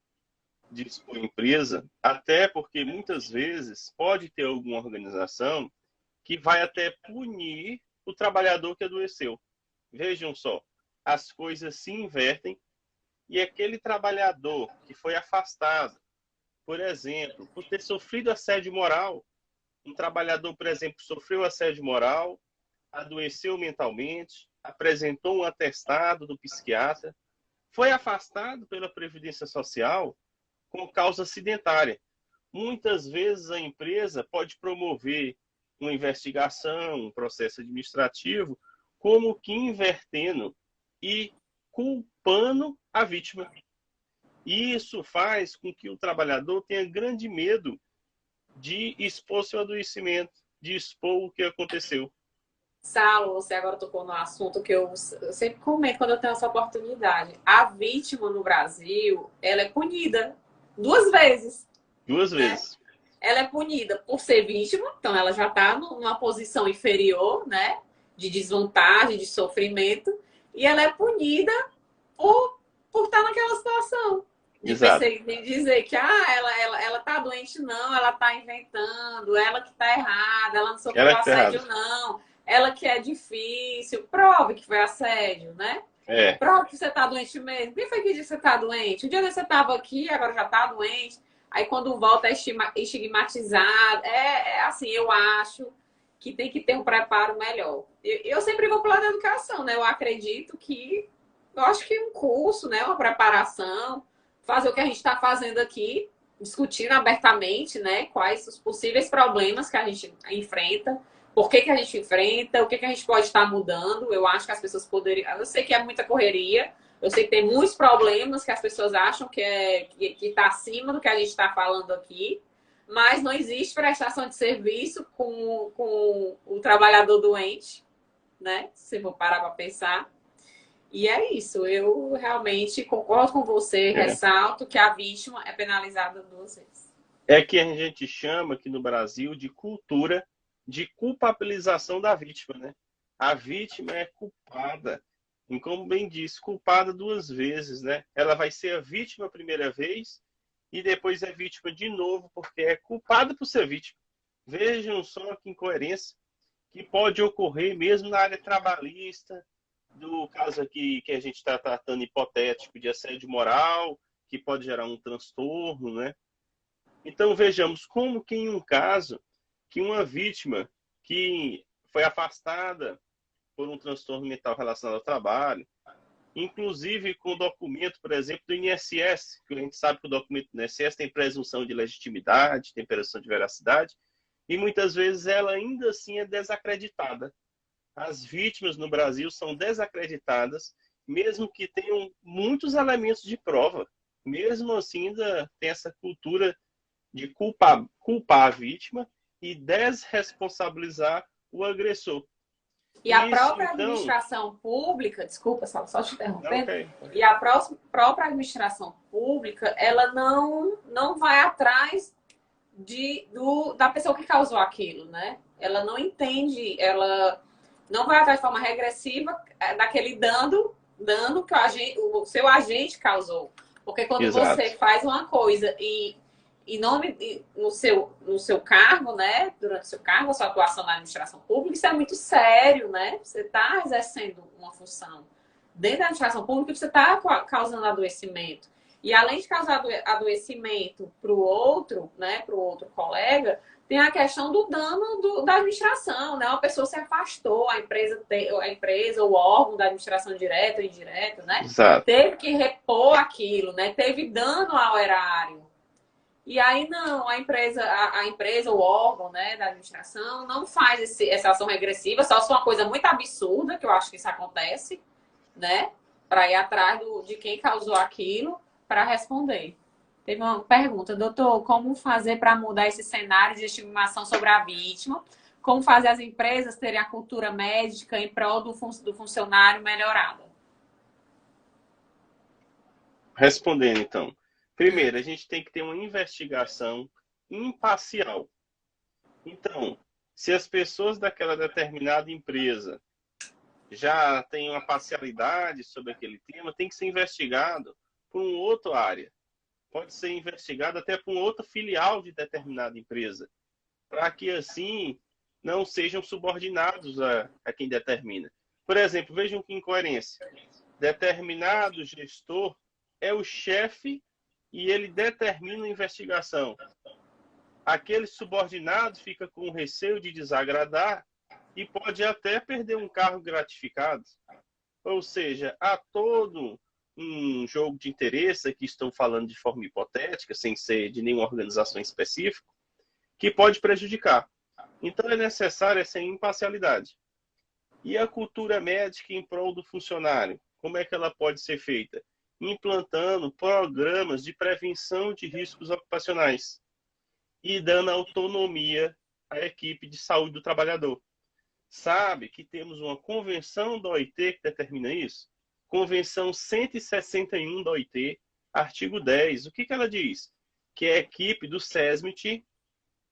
de expor a empresa, até porque muitas vezes pode ter alguma organização que vai até punir o trabalhador que adoeceu. Vejam só, as coisas se invertem e aquele trabalhador que foi afastado, por exemplo, por ter sofrido assédio moral, um trabalhador, por exemplo, sofreu assédio moral, adoeceu mentalmente, apresentou um atestado do psiquiatra, foi afastado pela Previdência Social com causa acidentária. Muitas vezes a empresa pode promover uma investigação, um processo administrativo, como que invertendo e culpando a vítima. E isso faz com que o trabalhador tenha grande medo de expor seu adoecimento, de expor o que aconteceu. Saulo, você agora tocou no assunto que eu sempre comento quando eu tenho essa oportunidade. A vítima no Brasil, ela é punida 2 vezes. Duas Né? vezes. Ela é punida por ser vítima, então ela já está numa posição inferior, né? De desvantagem, de sofrimento. E ela é punida por estar naquela situação. Exato. De dizer que ela tá doente, não, ela tá inventando, ela que tá errada, ela não Ela sofreu que está errada. assédio, não, ela que é difícil, prove que foi assédio, né? É, Prove que você tá doente mesmo. Quem foi que disse que você tá doente? Um dia você tava aqui, agora já tá doente. Aí quando volta é estigmatizado. Assim, eu acho que tem que ter um preparo melhor. Eu sempre vou pro lado da educação, né? Eu acredito que eu acho que um curso, né, uma preparação, fazer o que a gente está fazendo aqui, discutindo abertamente, né, quais os possíveis problemas que a gente enfrenta, por que a gente enfrenta, o que a gente pode estar mudando. Eu acho que as pessoas poderiam. Eu sei que é muita correria, eu sei que tem muitos problemas que as pessoas acham que está acima do que a gente está falando aqui, mas não existe prestação de serviço com o trabalhador doente, né? Se for parar para pensar. E é isso, eu realmente concordo com você, é. ressalto que a vítima é penalizada 2 vezes. É que a gente chama aqui no Brasil de cultura de culpabilização da vítima, né? A vítima é culpada. E como bem disse, culpada 2 vezes, né? Ela vai ser a vítima a primeira vez e depois é vítima de novo, porque é culpada por ser vítima. Vejam só que incoerência que pode ocorrer mesmo na área trabalhista, do caso aqui que a gente está tratando hipotético de assédio moral, que pode gerar um transtorno, né? Então, vejamos como que em um caso que uma vítima que foi afastada por um transtorno mental relacionado ao trabalho, inclusive com o documento, por exemplo, do INSS, que a gente sabe que o documento do INSS tem presunção de legitimidade, tem presunção de veracidade, e muitas vezes ela ainda assim é desacreditada. As vítimas no Brasil são desacreditadas, mesmo que tenham muitos elementos de prova. Mesmo assim, ainda tem essa cultura de culpar a vítima e desresponsabilizar o agressor. E a Isso, própria então... administração pública, desculpa, só te interrompendo, Okay. e a própria administração pública, ela não vai atrás da pessoa que causou aquilo, né? Ela não entende, ela não vai atrás de forma regressiva daquele dano que o seu agente causou. Porque quando Exato. você faz uma coisa no seu cargo, né? Durante o seu cargo, a sua atuação na administração pública, isso é muito sério, né? Você está exercendo uma função dentro da administração pública, você está causando adoecimento. E além de causar adoecimento para o outro, né? Para o outro colega, tem a questão do dano da administração, né? Uma pessoa se afastou, a empresa, o órgão da administração direta ou indireta, né? Exato. Teve que repor aquilo, né? Teve dano ao erário. E aí não, a empresa, o órgão, né, da administração não faz essa ação regressiva, só se for uma coisa muito absurda, que eu acho que isso acontece, né? Para ir atrás de quem causou aquilo para responder. Teve uma pergunta, doutor, como fazer para mudar esse cenário de estigmação sobre a vítima? Como fazer as empresas terem a cultura médica em prol do funcionário melhorada? Respondendo, então. Primeiro, a gente tem que ter uma investigação imparcial. Então, se as pessoas daquela determinada empresa já têm uma parcialidade sobre aquele tema, tem que ser investigado por uma outra área. Pode ser investigado até por uma outra filial de determinada empresa, para que, assim, não sejam subordinados a quem determina. Por exemplo, vejam que incoerência. Determinado gestor é o chefe e ele determina a investigação. Aquele subordinado fica com receio de desagradar e pode até perder um cargo gratificado. Ou seja, há todo um jogo de interesse, aqui estão falando de forma hipotética, sem ser de nenhuma organização específica, que pode prejudicar. Então é necessária essa imparcialidade. E a cultura médica em prol do funcionário? Como é que ela pode ser feita? Implantando programas de prevenção de riscos ocupacionais e dando autonomia à equipe de saúde do trabalhador. Sabe que temos uma convenção da OIT que determina isso? Convenção 161 da OIT, artigo 10. O que ela diz? Que a equipe do SESMIT,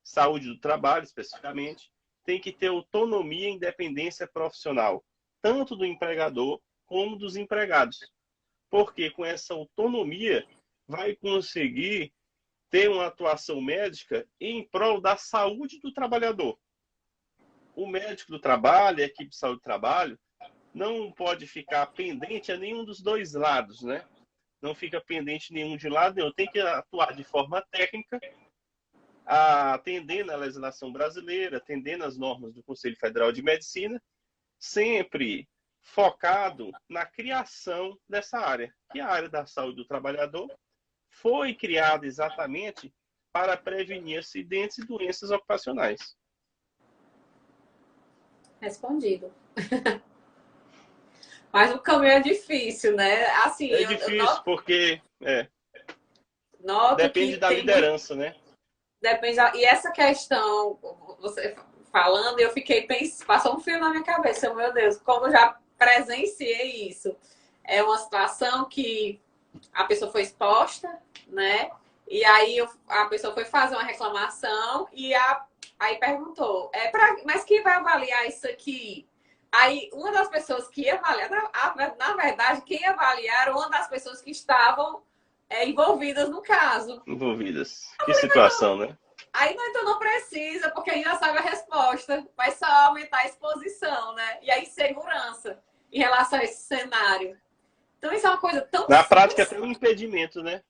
saúde do trabalho especificamente, tem que ter autonomia e independência profissional, tanto do empregador como dos empregados. Porque com essa autonomia vai conseguir ter uma atuação médica em prol da saúde do trabalhador. O médico do trabalho, a equipe de saúde do trabalho, não pode ficar pendente a nenhum dos dois lados, né? Não fica pendente nenhum de lado nenhum. Tem que atuar de forma técnica, atendendo à legislação brasileira, atendendo às normas do Conselho Federal de Medicina, sempre focado na criação dessa área, que é a área da saúde do trabalhador foi criada exatamente para prevenir acidentes e doenças ocupacionais. Respondido. Mas o caminho é difícil, né? Assim, é difícil porque depende da liderança, né? Depende e essa questão, você falando, eu fiquei pensando, passou um fio na minha cabeça, meu Deus, como eu já presenciei isso. É uma situação que a pessoa foi exposta, né? E aí a pessoa foi fazer uma reclamação e aí perguntou, mas quem vai avaliar isso aqui? Aí uma das pessoas que ia avaliar, na verdade, quem ia avaliar era uma das pessoas que estavam envolvidas no caso. Envolvidas. Que situação, né? Aí então não precisa, porque a gente já sabe a resposta. Vai só aumentar a exposição, né? E a insegurança em relação a esse cenário. Então isso é uma coisa tão... Na prática é um impedimento, né?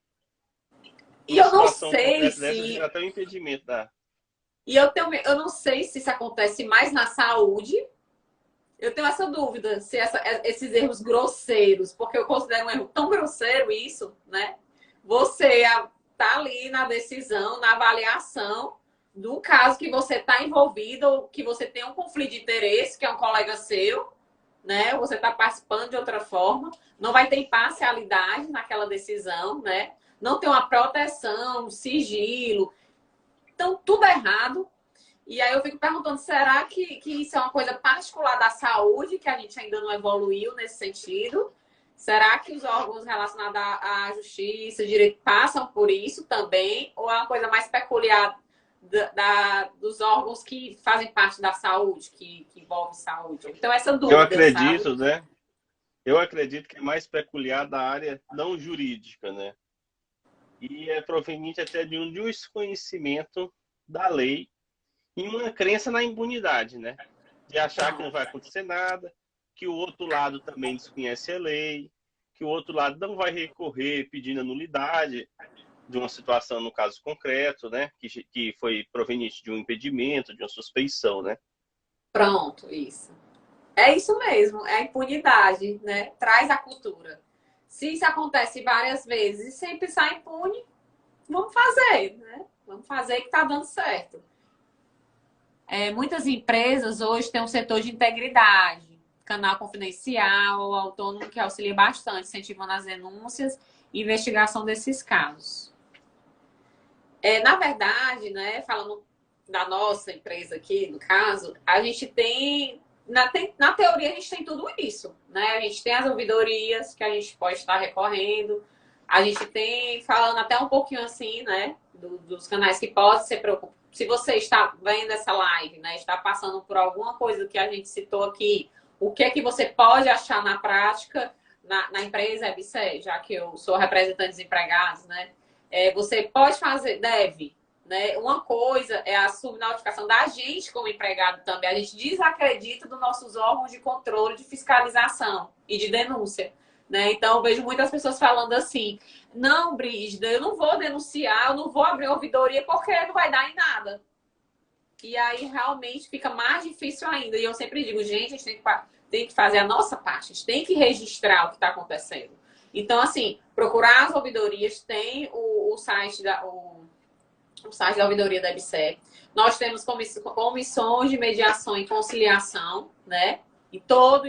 E uma eu não situação sei concreta dessa se. gera até um impedimento da. E eu não sei se isso acontece mais na saúde. Eu tenho essa dúvida, se esses erros grosseiros, porque eu considero um erro tão grosseiro isso, né? Você tá ali na decisão, na avaliação do caso que você está envolvido, ou que você tem um conflito de interesse, que é um colega seu, né? Você está participando de outra forma, não vai ter imparcialidade naquela decisão, né? Não tem uma proteção, um sigilo. Então, tudo errado. E aí eu fico perguntando, será que isso é uma coisa particular da saúde, que a gente ainda não evoluiu nesse sentido? Será que os órgãos relacionados à justiça, direito, passam por isso também? Ou é uma coisa mais peculiar dos órgãos que fazem parte da saúde, que envolve saúde? Então, essa Eu dúvida, sabe? acredito, né? Eu acredito que é mais peculiar da área não jurídica, né? E é proveniente até de um desconhecimento da lei e uma crença na impunidade, né? De achar que não vai acontecer nada, que o outro lado também desconhece a lei, que o outro lado não vai recorrer pedindo a nulidade de uma situação, no caso concreto, né? Que foi proveniente de um impedimento, de uma suspeição, né? Pronto, isso. É isso mesmo, é a impunidade, né? Traz a cultura. Se isso acontece várias vezes e sempre sai impune, vamos fazer, né? Vamos fazer que tá dando certo. Muitas empresas hoje têm um setor de integridade, canal confidencial, autônomo, que auxilia bastante, incentivando as denúncias e investigação desses casos. Na verdade, né, falando da nossa empresa aqui, no caso, a gente tem na teoria, a gente tem tudo isso, né? A gente tem as ouvidorias que a gente pode estar recorrendo, a gente tem, falando até um pouquinho assim, né, dos canais que podem ser preocupados. Se você está vendo essa live, né, está passando por alguma coisa que a gente citou aqui, o que é que você pode achar na prática na empresa EBSER, já que eu sou representante dos empregados, né? Você pode fazer, deve, né? Uma coisa é a subnotificação da gente como empregado também. A gente desacredita dos nossos órgãos de controle, de fiscalização e de denúncia, né? Então, eu vejo muitas pessoas falando assim, não, Brígida, eu não vou denunciar, eu não vou abrir ouvidoria porque não vai dar em nada. E aí, realmente, fica mais difícil ainda. E eu sempre digo, gente, a gente tem que fazer a nossa parte, a gente tem que registrar o que está acontecendo. Então, assim, procurar as ouvidorias, tem o site o site da ouvidoria da EBSER. Nós temos comissões de mediação e conciliação, né? E todo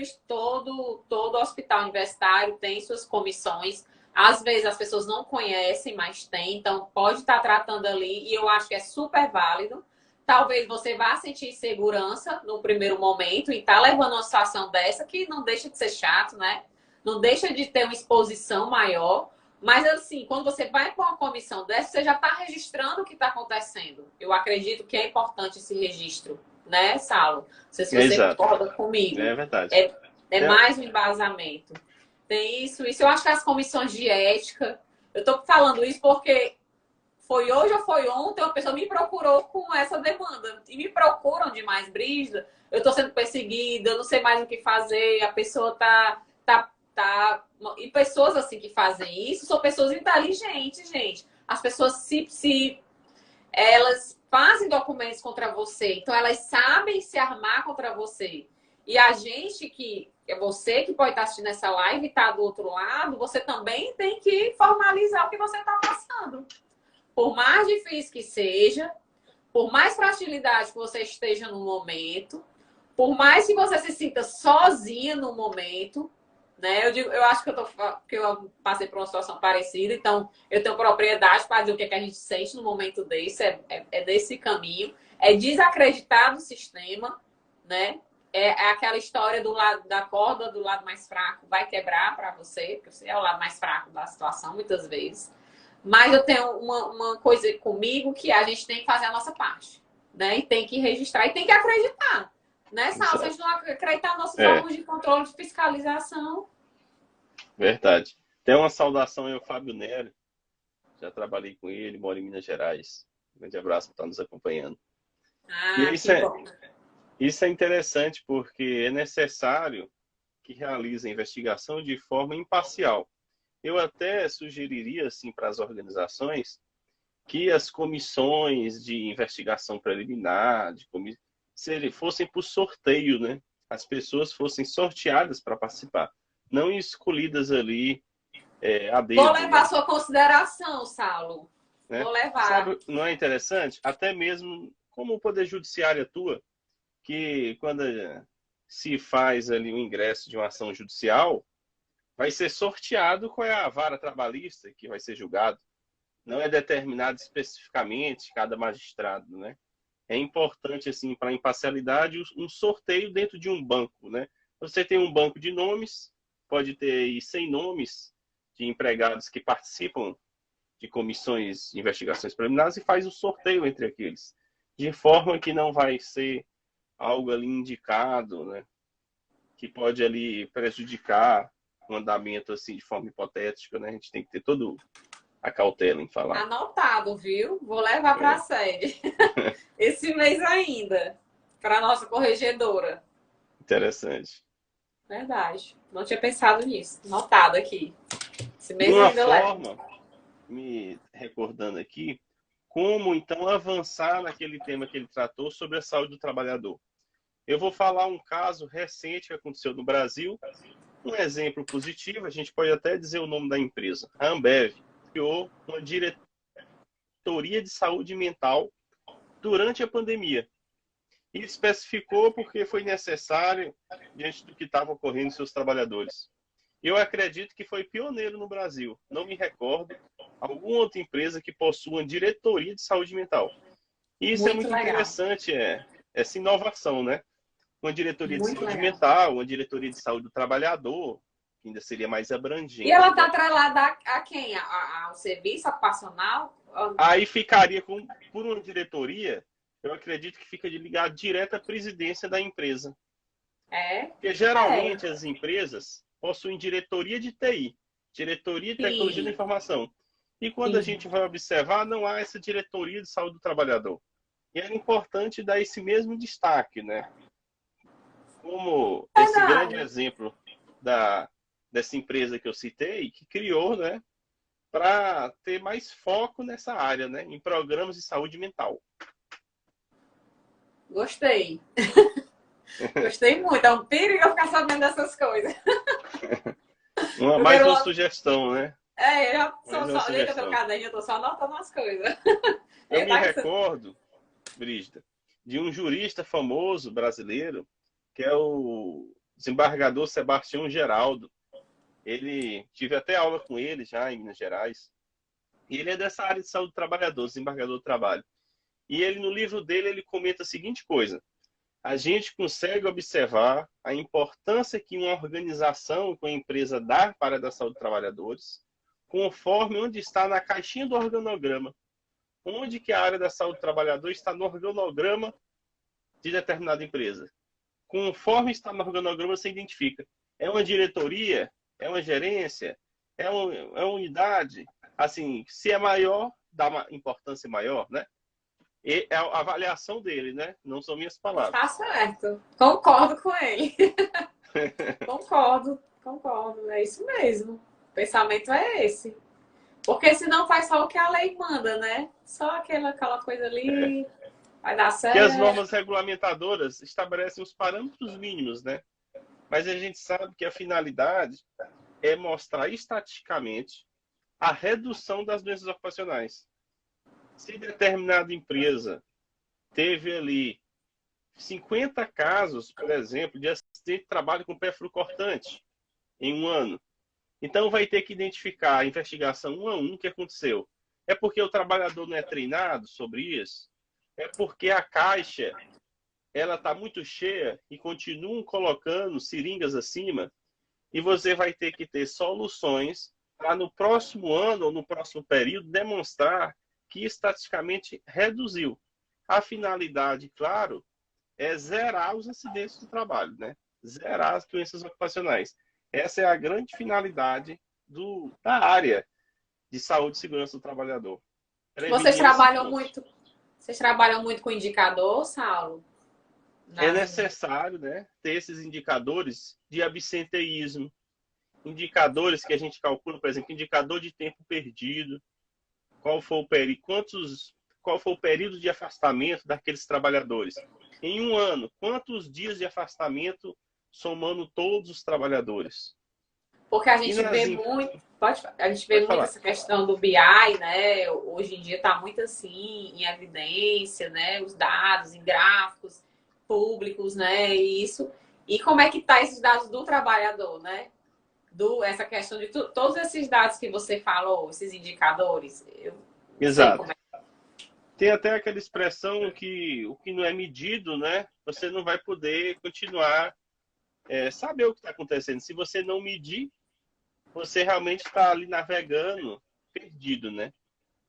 hospital universitário tem suas comissões. Às vezes as pessoas não conhecem, mas tem, então pode estar tratando ali, e eu acho que é super válido. Talvez você vá sentir segurança no primeiro momento e estar levando uma situação dessa, que não deixa de ser chato, né? Não deixa de ter uma exposição maior. Mas, assim, quando você vai para uma comissão dessa, você já está registrando o que está acontecendo. Eu acredito que é importante esse registro, né, Saulo? Não sei se você Exato. concorda comigo. É verdade. É mais um embasamento. Tem isso. Eu acho que as comissões de ética... Eu estou falando isso porque foi hoje ou foi ontem, uma pessoa me procurou com essa demanda. E me procuram demais, Brígida. Eu estou sendo perseguida, eu não sei mais o que fazer, a pessoa tá. E pessoas assim que fazem isso são pessoas inteligentes, gente. As pessoas se elas fazem documentos contra você, então elas sabem se armar contra você. E a gente que é você que pode estar assistindo essa live e está do outro lado, você também tem que formalizar o que você está passando. Por mais difícil que seja, por mais fragilidade que você esteja no momento, por mais que você se sinta sozinha no momento, né? Eu acho que eu passei por uma situação parecida, então eu tenho propriedade para dizer o que, é que a gente sente no momento desse, é desse caminho, é desacreditar do sistema, né? É aquela história do lado da corda, do lado mais fraco, vai quebrar para você, porque você é o lado mais fraco da situação, muitas vezes. Mas eu tenho uma coisa comigo que a gente tem que fazer a nossa parte, né? E tem que registrar e tem que acreditar. Né, Sal? Se a gente não acreditar nos nossos órgãos de controle de fiscalização. Verdade. Tem uma saudação aí ao Fábio Nero. Já trabalhei com ele, moro em Minas Gerais. Um grande abraço por estar nos acompanhando. E Que bom. isso é interessante porque é necessário que realize a investigação de forma imparcial. Eu até sugeriria assim para as organizações que as comissões de investigação preliminar, se fossem por sorteio, né? As pessoas fossem sorteadas para participar, não escolhidas ali a dedo. Vou levar né? a sua consideração, Saulo. Né? Vou levar. Sabe, não é interessante? Até mesmo como o Poder Judiciário atua, que quando se faz ali o ingresso de uma ação judicial, vai ser sorteado qual é a vara trabalhista que vai ser julgado. Não é determinado especificamente cada magistrado, né? É importante, assim, para a imparcialidade, um sorteio dentro de um banco, né? Você tem um banco de nomes, pode ter aí 100 nomes de empregados que participam de comissões de investigações preliminares e faz o sorteio entre aqueles, de forma que não vai ser algo ali indicado, né? Que pode ali prejudicar o andamento, assim, de forma hipotética, né? A gente tem que ter todo a cautela em falar. Anotado, viu? Vou levar para a sede. Esse mês ainda. Para nossa corregedora. Interessante. Verdade. Não tinha pensado nisso. Anotado aqui. Esse mês De uma ainda levo. forma, me recordando aqui, como então avançar naquele tema que ele tratou sobre a saúde do trabalhador. Eu vou falar um caso recente que aconteceu no Brasil, um exemplo positivo, a gente pode até dizer o nome da empresa. A Ambev criou uma diretoria de saúde mental durante a pandemia. E especificou porque foi necessário diante do que estava ocorrendo com seus trabalhadores. Eu acredito que foi pioneiro no Brasil. Não me recordo alguma outra empresa que possua uma diretoria de saúde mental. E isso é Muito muito legal. interessante, essa inovação, né? Uma diretoria de Muito saúde legal. mental, uma diretoria de saúde do trabalhador, que ainda seria mais abrangente. E ela está né? atrelada a quem? Ao serviço ocupacional? Aí ficaria por uma diretoria, eu acredito que fica ligado direto à presidência da empresa. Porque geralmente as empresas possuem diretoria de TI, diretoria de tecnologia da informação. E quando a gente vai observar, não há essa diretoria de saúde do trabalhador. E é importante dar esse mesmo destaque, né? Como esse grande exemplo dessa empresa que eu citei, que criou, né, para ter mais foco nessa área, né, em programas de saúde mental. Gostei. Gostei muito. É um perigo eu ficar sabendo dessas coisas. Mais uma sugestão, né? Eu já só liga teu caderno, eu tô só anotando as coisas. Eu me recordo, Brígida, de um jurista famoso brasileiro, que é o desembargador Sebastião Geraldo. Tive até aula com ele já em Minas Gerais. E ele é dessa área de saúde do trabalhador, desembargador do trabalho. E ele, no livro dele, ele comenta a seguinte coisa: a gente consegue observar a importância que uma organização, que uma empresa dá para a da saúde dos trabalhadores, conforme onde está na caixinha do organograma. Onde que a área da saúde do trabalhador está no organograma de determinada empresa. Conforme está no organograma, você identifica. É uma diretoria? É uma gerência? É uma unidade? Assim, se é maior, dá uma importância maior, né? E é a avaliação dele, né? Não são minhas palavras. Tá certo. Concordo com ele. Concordo. É isso mesmo. O pensamento é esse. Porque senão faz só o que a lei manda, né? Só aquela coisa ali, vai dar certo. Que as normas regulamentadoras estabelecem os parâmetros mínimos, né? Mas a gente sabe que a finalidade é mostrar estatisticamente a redução das doenças ocupacionais. Se determinada empresa teve ali 50 casos, por exemplo, de acidente de trabalho com pé-furo cortante em um ano, então vai ter que identificar a investigação um a um o que aconteceu. É porque o trabalhador não é treinado sobre isso? É porque a caixa ela está muito cheia e continuam colocando seringas acima, e você vai ter que ter soluções para no próximo ano ou no próximo período demonstrar que estatisticamente reduziu. A finalidade, claro, é zerar os acidentes do trabalho, né? Zerar as doenças ocupacionais. Essa é a grande finalidade da área de saúde e segurança do trabalhador. Vocês trabalham muito com indicador, Saulo? É necessário, né, ter esses indicadores de absenteísmo, indicadores que a gente calcula, por exemplo, indicador de tempo perdido, qual foi o período de afastamento daqueles trabalhadores. Em um ano, quantos dias de afastamento somando todos os trabalhadores? Porque a E gente nas vê em- muito, a gente vê Pode muito falar. essa questão do BI, né? Hoje em dia está muito assim, em evidência, né? Os dados em gráficos públicos, né? E isso. E como é que tá esses dados do trabalhador, né? Essa questão de todos esses dados que você falou, esses indicadores, eu não sei como Exato. é. Tem até aquela expressão que o que não é medido, né? Você não vai poder continuar saber o que está acontecendo. Se você não medir, você realmente está ali navegando perdido, né?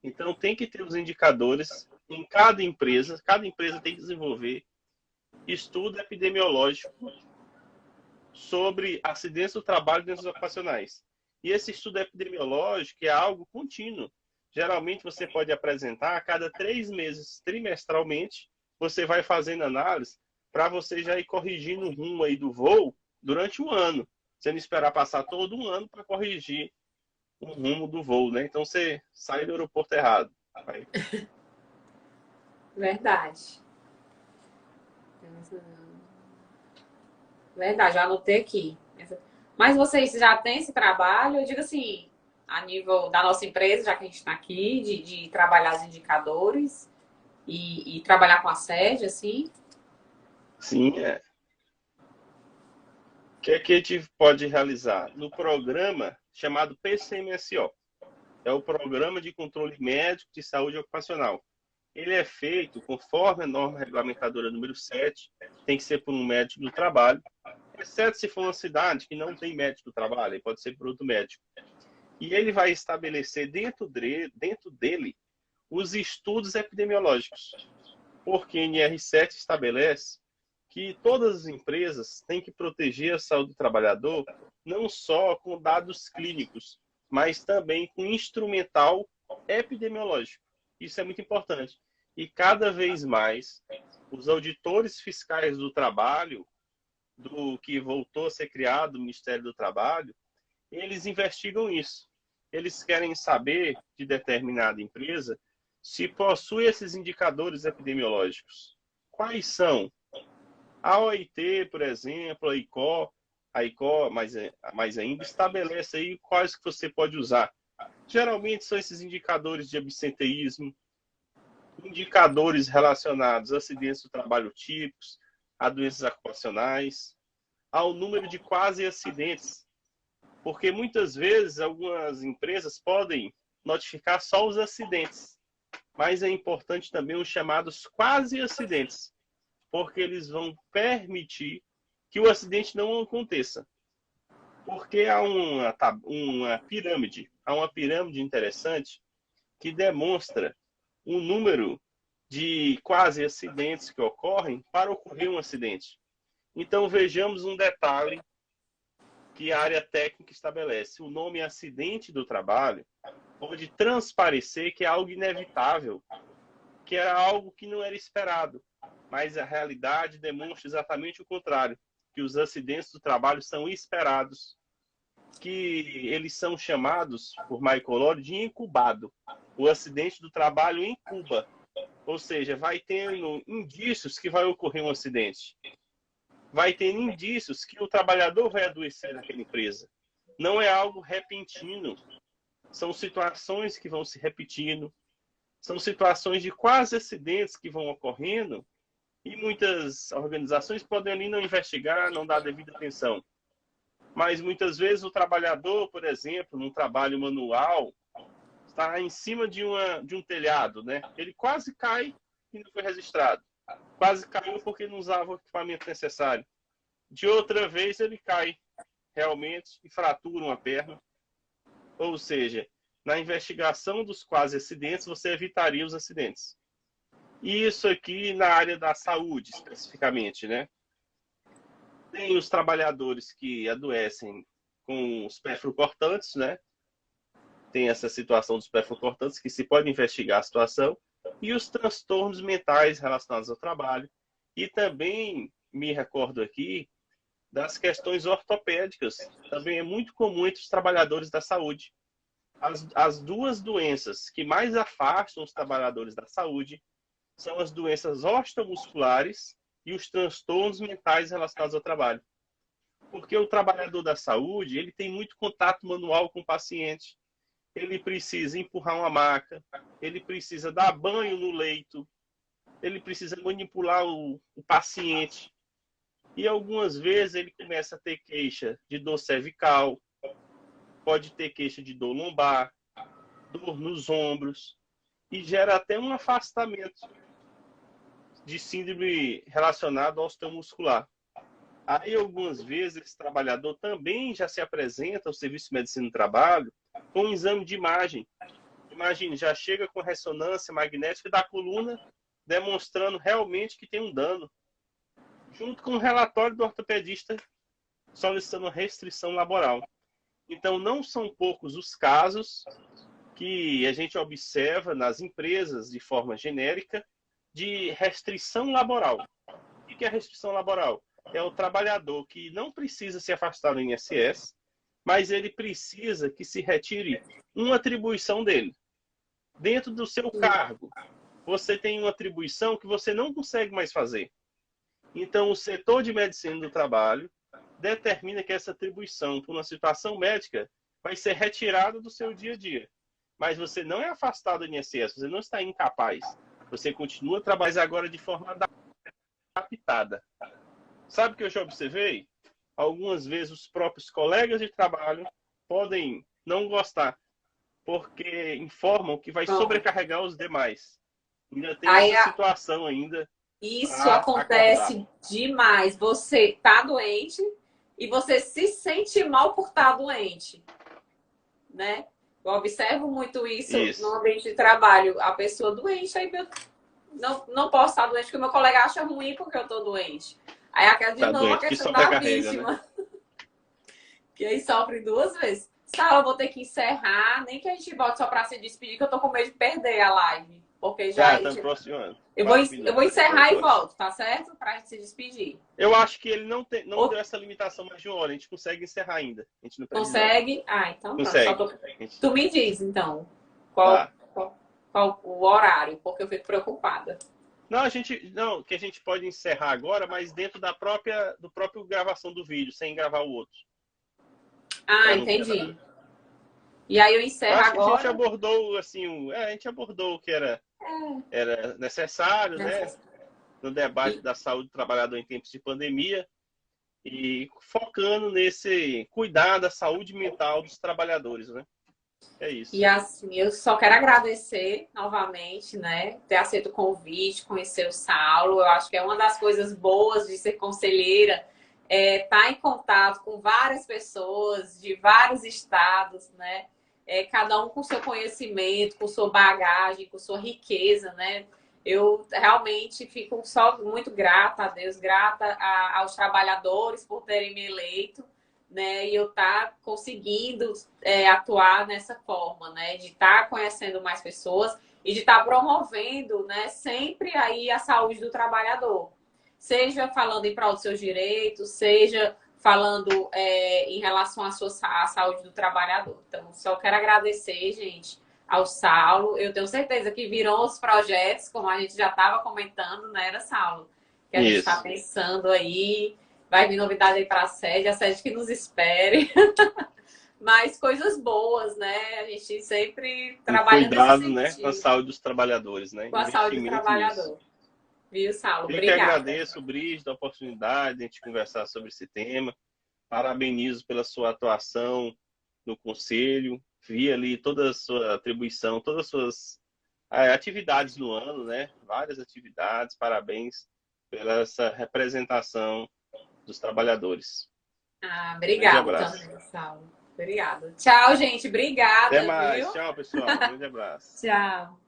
Então tem que ter os indicadores em cada empresa tem que desenvolver estudo epidemiológico sobre acidentes do trabalho dentro dos ocupacionais. E esse estudo epidemiológico é algo contínuo. Geralmente você pode apresentar a cada 3 meses, trimestralmente, você vai fazendo análise para você já ir corrigindo o rumo aí do voo durante um ano. Você não esperar passar todo um ano para corrigir o rumo do voo, né? Então você sai do aeroporto errado. Vai. Verdade. Verdade, já anotei aqui. Mas vocês já têm esse trabalho, eu digo assim, a nível da nossa empresa, já que a gente está aqui, de trabalhar os indicadores e trabalhar com a sede, assim. Sim, O que é que a gente pode realizar? No programa chamado PCMSO, é o Programa de Controle Médico de Saúde Ocupacional. Ele é feito conforme a norma regulamentadora número 7, tem que ser por um médico do trabalho, exceto se for uma cidade que não tem médico do trabalho, ele pode ser por outro médico. E ele vai estabelecer dentro dele os estudos epidemiológicos, porque a NR7 estabelece que todas as empresas têm que proteger a saúde do trabalhador não só com dados clínicos, mas também com instrumental epidemiológico. Isso é muito importante. E cada vez mais os auditores fiscais do trabalho, do que voltou a ser criado o Ministério do Trabalho, eles investigam isso. Eles querem saber de determinada empresa se possui esses indicadores epidemiológicos. Quais são? A OIT, por exemplo, a ICO mais ainda, estabelece aí quais que você pode usar. Geralmente são esses indicadores de absenteísmo, indicadores relacionados a acidentes do trabalho típicos, a doenças ocupacionais, ao número de quase acidentes. Porque muitas vezes algumas empresas podem notificar só os acidentes, mas é importante também os chamados quase acidentes, porque eles vão permitir que o acidente não aconteça. Porque há uma pirâmide interessante que demonstra o número de quase acidentes que ocorrem para ocorrer um acidente. Então vejamos um detalhe que a área técnica estabelece. O nome acidente do trabalho pode transparecer que é algo inevitável, que era algo que não era esperado, mas a realidade demonstra exatamente o contrário, que os acidentes do trabalho são esperados, que eles são chamados, por Michael Lore, de incubado. O acidente do trabalho incuba, ou seja, vai tendo indícios que vai ocorrer um acidente. Vai tendo indícios que o trabalhador vai adoecer naquela empresa. Não é algo repentino. São situações que vão se repetindo, são situações de quase acidentes que vão ocorrendo e muitas organizações podem ali não investigar, não dar devida atenção. Mas muitas vezes o trabalhador, por exemplo, num trabalho manual, está em cima de um telhado, né? Ele quase cai e não foi registrado. Quase caiu porque não usava o equipamento necessário. De outra vez ele cai realmente e fratura uma perna. Ou seja, na investigação dos quase acidentes, você evitaria os acidentes. E isso aqui na área da saúde, especificamente, né? Tem os trabalhadores que adoecem com os perfluocortantes, né? Tem essa situação dos perfluocortantes que se pode investigar a situação, e os transtornos mentais relacionados ao trabalho. E também me recordo aqui das questões ortopédicas. Também é muito comum entre os trabalhadores da saúde. as duas doenças que mais afastam os trabalhadores da saúde são as doenças osteomusculares e os transtornos mentais relacionados ao trabalho. Porque o trabalhador da saúde, ele tem muito contato manual com o paciente. Ele precisa empurrar uma maca, ele precisa dar banho no leito, ele precisa manipular o paciente. E algumas vezes ele começa a ter queixa de dor cervical, pode ter queixa de dor lombar, dor nos ombros, e gera até um afastamento de síndrome relacionada ao osteomuscular. Aí, algumas vezes, esse trabalhador também já se apresenta ao Serviço de Medicina do Trabalho com um exame de imagem. Imagine, já chega com ressonância magnética da coluna, demonstrando realmente que tem um dano, junto com o relatório do ortopedista solicitando restrição laboral. Então, não são poucos os casos que a gente observa nas empresas, de forma genérica, de restrição laboral. O que é restrição laboral? É o trabalhador que não precisa se afastar do INSS, mas ele precisa que se retire uma atribuição dele. Dentro do seu cargo, você tem uma atribuição que você não consegue mais fazer. Então, o setor de medicina do trabalho determina que essa atribuição, por uma situação médica, vai ser retirada do seu dia a dia. Mas você não é afastado do INSS, você não está incapaz. Você continua trabalhando agora de forma adaptada. Sabe o que eu já observei? Algumas vezes os próprios colegas de trabalho podem não gostar, porque informam que vai sobrecarregar os demais. Ainda tem essa situação ainda. Isso acontece demais. Você tá doente e você se sente mal por estar doente, né? Eu observo muito isso no ambiente de trabalho. A pessoa doente, aí não posso estar doente porque o meu colega acha ruim porque eu tô doente. Aí aquela de novo a questão da vítima. Né? Que aí sofre duas vezes. Sala, eu vou ter que encerrar. Nem que a gente volte só para se despedir, que eu tô com medo de perder a live. Porque já. Eu vou encerrar e volto, tá certo? Pra gente se despedir. Eu acho que ele não deu essa limitação mais de uma hora. A gente consegue encerrar ainda. A gente não consegue? Ah, então consegue. Tu me diz, então, qual o horário, porque eu fico preocupada. Não, que a gente pode encerrar agora, mas dentro do próprio gravação do vídeo, sem gravar o outro. Ah, entendi. E aí eu encerro agora. A gente abordou assim, a gente abordou o que era necessário, né? No debate da saúde do trabalhador em tempos de pandemia e focando nesse cuidar da saúde mental dos trabalhadores, né? É isso. E assim, eu só quero agradecer novamente, né? Ter aceito o convite, conhecer o Saulo. Eu acho que é uma das coisas boas de ser conselheira, estar em contato com várias pessoas de vários estados, né? Cada um com seu conhecimento, com sua bagagem, com sua riqueza, né? Eu realmente fico só muito grata a Deus, grata aos trabalhadores por terem me eleito, né? E eu estar conseguindo atuar nessa forma, né? De estar conhecendo mais pessoas e de estar promovendo, né? Sempre aí a saúde do trabalhador. Seja falando em prol dos seus direitos, seja falando em relação à saúde do trabalhador. Então, só quero agradecer, gente, ao Saulo. Eu tenho certeza que virão outros projetos, como a gente já estava comentando, né, era Saulo? Que a gente está pensando aí. Vai vir novidade aí para a sede que nos espere. Mas coisas boas, né? A gente sempre trabalha cuidado, né, com a saúde dos trabalhadores, né? Com a saúde do trabalhador. Viu, Saulo? Eu que agradeço, Brigitte, a oportunidade de a gente conversar sobre esse tema. Parabenizo pela sua atuação no Conselho. Vi ali toda a sua atribuição, todas as suas atividades no ano, né? Várias atividades. Parabéns pela essa representação dos trabalhadores. Obrigada também, Saulo. Obrigada. Tchau, gente. Obrigada. Até mais. Viu? Tchau, pessoal. Um grande abraço. Tchau.